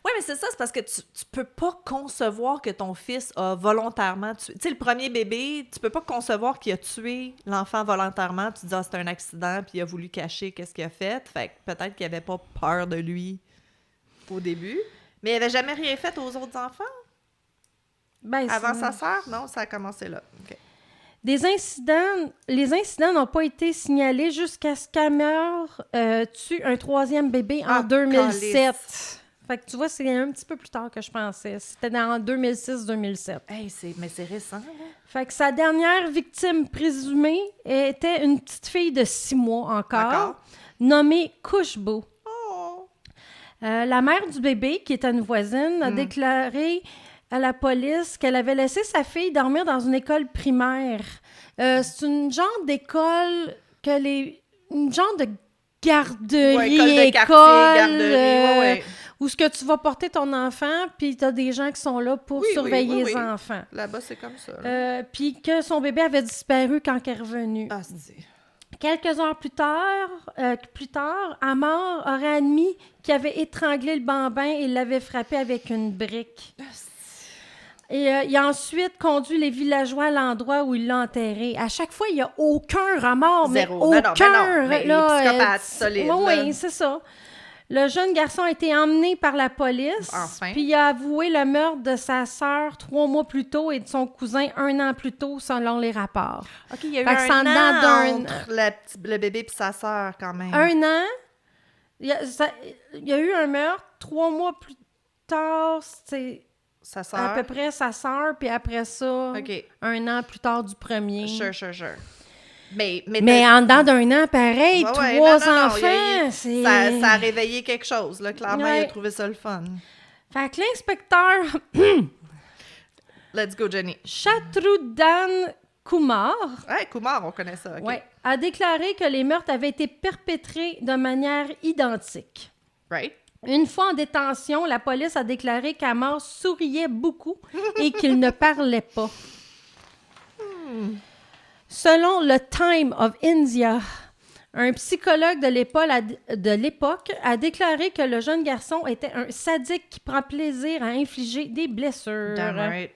Oui, mais c'est ça, c'est parce que tu peux pas concevoir que ton fils a volontairement tué. Tu sais, le premier bébé, tu peux pas concevoir qu'il a tué l'enfant volontairement. Tu te dis, c'est un accident, puis il a voulu cacher qu'est-ce qu'il a fait. Fait que peut-être qu'il avait pas peur de lui au début. Mais il avait jamais rien fait aux autres enfants? Avant sa sœur? Non, ça a commencé là. OK. Les incidents n'ont pas été signalés jusqu'à ce qu'Hammer tue un troisième bébé en 2007. Calice. Fait que tu vois, c'est un petit peu plus tard que je pensais. C'était en 2006-2007. Hey, mais c'est récent, là. Fait que sa dernière victime présumée était une petite fille de 6 mois encore, nommée Kushbo. Oh. La mère du bébé, qui était une voisine, a déclaré à la police qu'elle avait laissé sa fille dormir dans une école primaire. C'est une genre d'école une genre de garderie, école de quartier, garderie, où ce que tu vas porter ton enfant, puis tu as des gens qui sont là pour surveiller les enfants. Là-bas, c'est comme ça. Puis que son bébé avait disparu quand elle est revenue. Ah, c'est... Quelques heures plus tard, Amar aurait admis qu'il avait étranglé le bambin et l'avait frappé avec une brique. Et il a ensuite conduit les villageois à l'endroit où il l'a enterré. À chaque fois, il n'y a aucun remords. Zéro. Mais aucun. Mais psychopathe solide. Oui, c'est ça. Le jeune garçon a été emmené par la police. Enfin. Puis il a avoué le meurtre de sa sœur 3 mois plus tôt et de son cousin 1 an plus tôt, selon les rapports. OK, il y a eu un an entre le bébé et sa sœur, quand même. 1 an. Il y a eu un meurtre 3 mois plus tard, c'est... Sa sœur? À peu près sa sœur, puis après ça, 1 an plus tard du premier. Sure. Mais en dedans d'un an, pareil, 3 enfants, c'est... Ça a réveillé quelque chose, là. Clairement, il a trouvé ça le fun. Fait que l'inspecteur... Let's go, Jenny. Shatrughan Kumar... Ouais, Kumar, on connaît ça, OK. A déclaré que les meurtres avaient été perpétrés de manière identique. Right. Une fois en détention, la police a déclaré qu'Amar souriait beaucoup et qu'il ne parlait pas. Selon le Time of India, un psychologue de l'époque a déclaré que le jeune garçon était un sadique qui prend plaisir à infliger des blessures. Damn right.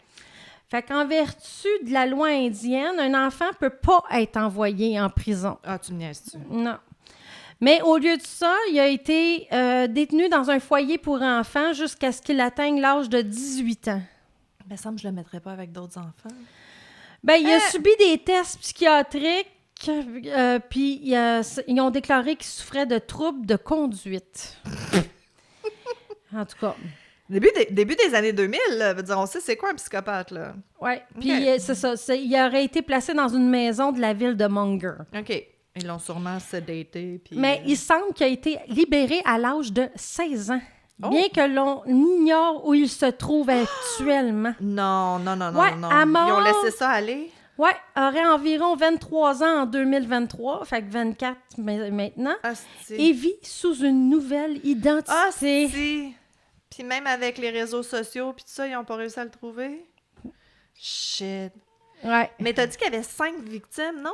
Fait qu'en vertu de la loi indienne, un enfant peut pas être envoyé en prison. Ah, tu me niaises-tu? Non. Mais au lieu de ça, il a été détenu dans un foyer pour enfants jusqu'à ce qu'il atteigne l'âge de 18 ans. Il me semble que je le mettrais pas avec d'autres enfants. Ben, il a subi des tests psychiatriques, puis ils ont déclaré qu'il souffrait de troubles de conduite. En tout cas. Début des années 2000, là, veut dire, on sait c'est quoi un psychopathe, là. Oui, puis c'est ça. Il aurait été placé dans une maison de la ville de Munger. OK. Ils l'ont sûrement sédaté. Puis, mais il semble qu'il a été libéré à l'âge de 16 ans. Bien que l'on ignore où il se trouve actuellement. Non. Amar, ils ont laissé ça aller? Oui, aurait environ 23 ans en 2023, fait que 24 maintenant, et vit sous une nouvelle identité. Ah, si! Puis même avec les réseaux sociaux, puis tout ça, ils n'ont pas réussi à le trouver? Shit! Ouais. Mais t'as dit qu'il y avait 5 victimes, non?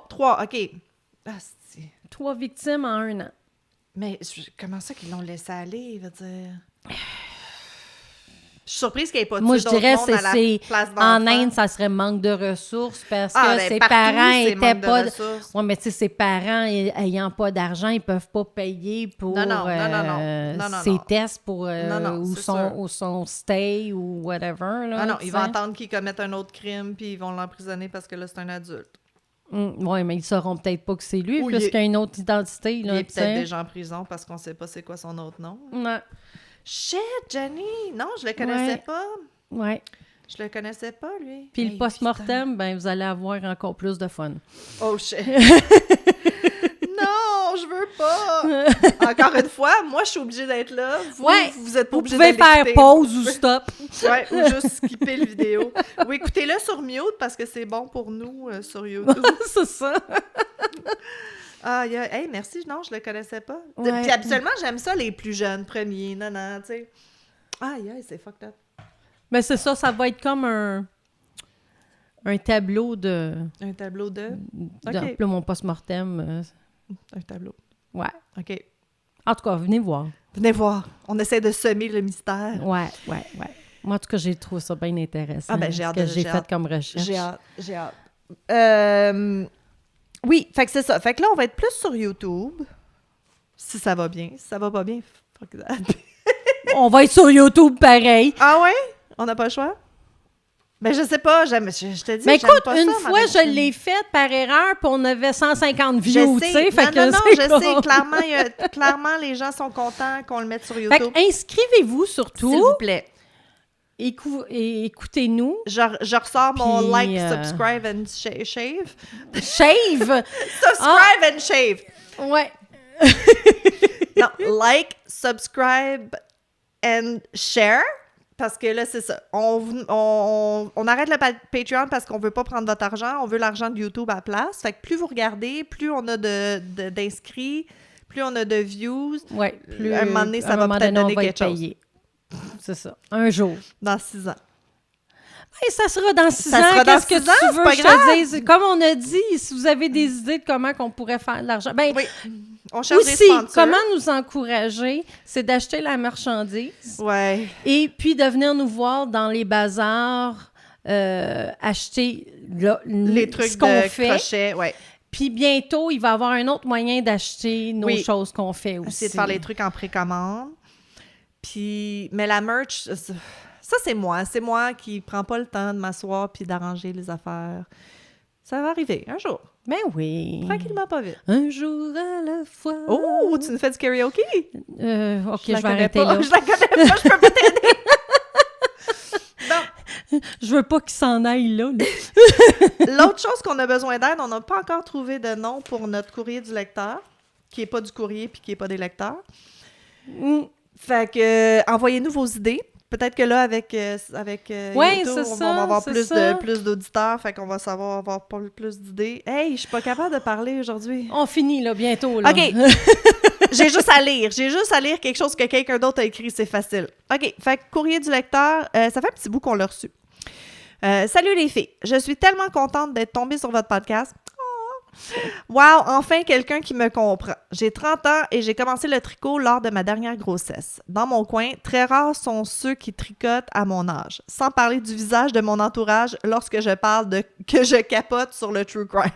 3. OK. Ah, si. 3 victimes en 1 an. Mais comment ça qu'ils l'ont laissé aller, veut dire? Je suis surprise qu'il n'y ait pas tué moi, je dirais monde à la place d'enfants. En Inde, ça serait manque de ressources parce que ses parents étaient pas... Oui, mais tu sais, ses parents ayant pas d'argent, ils peuvent pas payer pour ses tests pour ou son stay ou whatever. Là, non, ils vont attendre qu'il commette un autre crime puis ils vont l'emprisonner parce que là, c'est un adulte. Oui, mais ils sauront peut-être pas que c'est lui puisqu'il a une autre identité. Là, il est peut-être déjà en prison parce qu'on sait pas c'est quoi son autre nom. Non. Shit, Jenny! Non, je le connaissais pas. Ouais. Je le connaissais pas, lui. Puis le post-mortem, ben vous allez avoir encore plus de fun. Oh, shit! Non, je veux pas! Encore une fois, moi, je suis obligée d'être là. Vous êtes pas obligé de l'écouter. Vous pouvez faire pause ou stop. Ou juste skipper la vidéo. Ou écoutez-le sur mute parce que c'est bon pour nous sur YouTube. C'est ça. Hey, merci. Non, je le connaissais pas. Puis habituellement, j'aime ça, les plus jeunes premiers. Non, tu sais. C'est fucked up. Mais c'est ça va être comme un tableau de... Un tableau de... OK. Là, mon post-mortem. Un tableau. Ouais. OK. En tout cas, venez voir. Venez voir. On essaie de semer le mystère. Ouais. Moi, en tout cas, j'ai trouvé ça bien intéressant. Ah ben, j'ai hâte. Ce que j'ai fait comme recherche. J'ai hâte. Oui, fait que c'est ça. Fait que là, on va être plus sur YouTube. Si ça va bien. Si ça va pas bien, fuck that. On va être sur YouTube pareil. Ah ouais? On n'a pas le choix? Ben, je sais pas. Je te dis, Mais j'aime écoute, pas une ça, fois, ma je l'ai faite par erreur, puis on avait 150 views, tu sais. Fait que non, c'est je comme- sais. Clairement, les gens sont contents qu'on le mette sur Fait YouTube. que inscrivez-vous surtout. S'il vous plaît. Et écoutez-nous. Je ressors mon Puis, like, subscribe and shave. Shave! Subscribe and shave. Ouais. Non, like, subscribe and share. Parce que là, c'est ça. On arrête le Patreon parce qu'on veut pas prendre votre argent. On veut l'argent de YouTube à la place. Fait que plus vous regardez, plus on a d'inscrits, plus on a de views. Ouais. Plus, À un moment donné, ça à un va moment peut-être donné, on donner va quelque être chose. payé. C'est ça. Un jour. Dans 6 ans. Et ça sera dans 6 Ça ans. sera dans Qu'est-ce que 6 ans, tu c'est veux pas que je grave. te dise? Comme on a dit, si vous avez des idées de comment qu'on pourrait faire de l'argent. Ben, Oui. On cherche des aussi, sponsors. comment nous encourager, c'est d'acheter la marchandise Ouais. et puis de venir nous voir dans les bazars, acheter Les trucs ce qu'on de fait. crochet, ouais. Puis bientôt, il va y avoir un autre moyen d'acheter nos Oui. choses qu'on fait aussi. Essayer de faire les trucs en précommande. Puis, mais la merch, ça, c'est moi. C'est moi qui prends pas le temps de m'asseoir puis d'arranger les affaires. Ça va arriver, un jour. Ben oui. Tranquillement, pas vite. Un jour à la fois. Oh, tu nous fais du karaoke? OK, je la vais connais arrêter pas. là. Je la connais pas, je peux pas t'aider. Non. Je veux pas qu'il s'en aille là. L'autre chose qu'on a besoin d'aide, on n'a pas encore trouvé de nom pour notre courrier du lecteur, qui est pas du courrier puis qui est pas des lecteurs. Fait que, envoyez-nous vos idées. Peut-être que là, avec Ouais, YouTube, c'est on ça, va avoir c'est ça. plus d'auditeurs, fait qu'on va avoir plus d'idées. Hey, je suis pas capable de parler aujourd'hui. On finit là, bientôt. Là. OK. J'ai juste à lire quelque chose que quelqu'un d'autre a écrit, c'est facile. OK, fait que courrier du lecteur, ça fait un petit bout qu'on l'a reçu. Salut les filles, je suis tellement contente d'être tombée sur votre podcast. Wow, enfin quelqu'un qui me comprend. J'ai 30 ans et j'ai commencé le tricot lors de ma dernière grossesse. Dans mon coin, très rares sont ceux qui tricotent à mon âge. Sans parler du visage de mon entourage lorsque je parle de que je capote sur le true crime.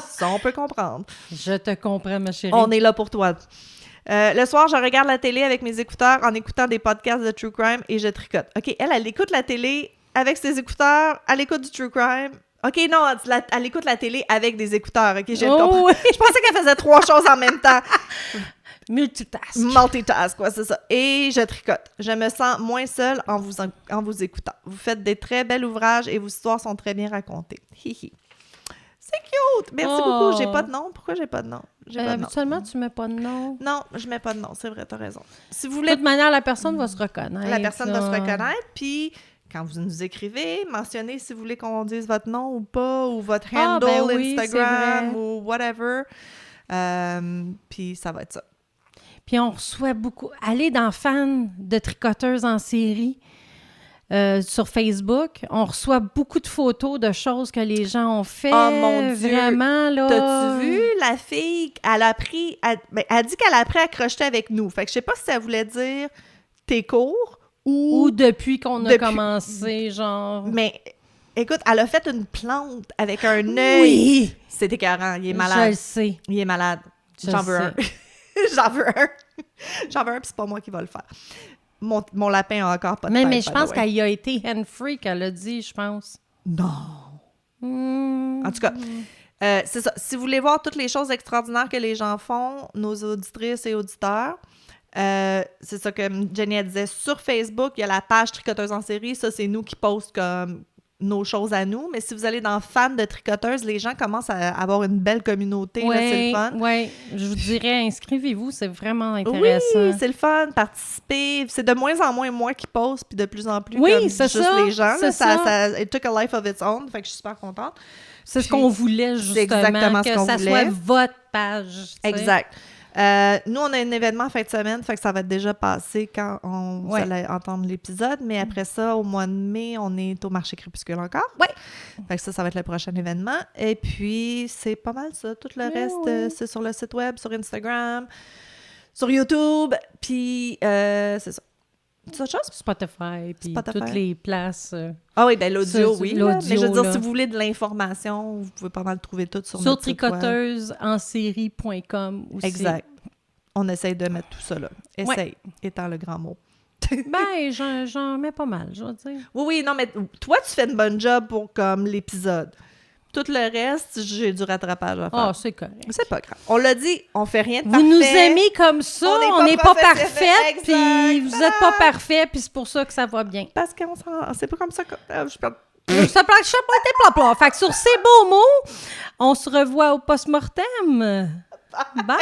Ça, on peut comprendre. Je te comprends, ma chérie. On est là pour toi. Le soir, je regarde la télé avec mes écouteurs en écoutant des podcasts de true crime et je tricote. OK, elle écoute la télé avec ses écouteurs, elle écoute du true crime. OK, non, elle écoute la télé avec des écouteurs. OK, j'ai compris. Oui. Je pensais qu'elle faisait 3 choses en même temps. Multitask. Multitask, quoi, c'est ça. Et je tricote. Je me sens moins seule en vous écoutant. Vous faites des très bels ouvrages et vos histoires sont très bien racontées. Hihi. C'est cute! Merci beaucoup. J'ai pas de nom. Pourquoi j'ai pas de nom? J'ai pas de nom. Habituellement, tu mets pas de nom. Non, je mets pas de nom. C'est vrai, t'as raison. Si vous De voulez, toute manière, la personne va se reconnaître. la personne va se là. reconnaître. Puis, quand vous nous écrivez, mentionnez si vous voulez qu'on dise votre nom ou pas, ou votre Ah, handle ben oui, Instagram c'est vrai. ou whatever. Puis, ça va être ça. Puis on reçoit beaucoup. Allez dans fans de tricoteuses en série sur Facebook. On reçoit beaucoup de photos de choses que les gens ont fait. Oh, mon Dieu! Vraiment, là. T'as-tu vu la fille? Elle dit qu'elle a appris à crocheter avec nous. Fait que je sais pas si ça voulait dire tes cours Ou depuis qu'on a Depuis- commencé, genre. Mais écoute, elle a fait une plante avec un œil. Oui! C'est écœurant. Il est Je malade. le sais. Il est malade. Je J'en le veux un. sais. J'en veux un. J'en veux un, puis c'est pas moi qui va le faire. Mon lapin a encore pas de Mais tête, je by pense the way. qu'elle y a été hand-free, qu'elle a dit, je pense. Non. En tout cas, c'est ça. Si vous voulez voir toutes les choses extraordinaires que les gens font, nos auditrices et auditeurs, c'est ça que Jenny elle disait. Sur Facebook, il y a la page Tricoteuse en série. Ça, c'est nous qui postons comme nos choses à nous. Mais si vous allez dans fans de tricoteuses, les gens commencent à avoir une belle communauté. Là, c'est le fun. Oui, je vous dirais, inscrivez-vous, c'est vraiment intéressant. Oui, c'est le fun, participer. C'est de moins en moins moi qui poste, puis de plus en plus Oui, comme c'est juste ça, les gens. c'est Là, ça. it took a life of its own, fait que je suis super contente. C'est ce qu'on voulait, justement, exactement que ce qu'on ça voulait. soit votre page. tu sais. Exact. Nous, on a un événement en fin de semaine, fait que ça va être déjà passé quand vous allez entendre l'épisode. Mais après ça, au mois de mai, on est au marché crépuscule encore. Oui. Fait que ça va être le prochain événement. Et puis, c'est pas mal ça. Tout le reste, c'est sur le site web, sur Instagram, sur YouTube. Puis, c'est ça. C'est autre chose? Spotify, puis toutes les places. Ah oui, ben l'audio, oui. L'audio, mais je veux dire, si vous voulez de l'information, vous pouvez pas mal trouver tout sur notre site web. Sur tricoteusesensérie.com aussi. Exact. On essaye de mettre tout ça là. Essaye, étant le grand mot. Ben, j'en mets pas mal, je veux dire. Oui, non, mais toi, tu fais une bonne job pour comme l'épisode. Tout le reste, j'ai du rattrapage à faire. Ah, c'est correct. C'est pas grave. On l'a dit, on fait rien de parfait. Vous nous aimez comme ça, on n'est pas parfait, puis vous n'êtes pas parfait, puis c'est pour ça que ça va bien. Parce qu'on c'est pas comme ça que je peux... Ça pas été plat-plat. Fait que sur ces beaux mots, on se revoit au post-mortem. Bye!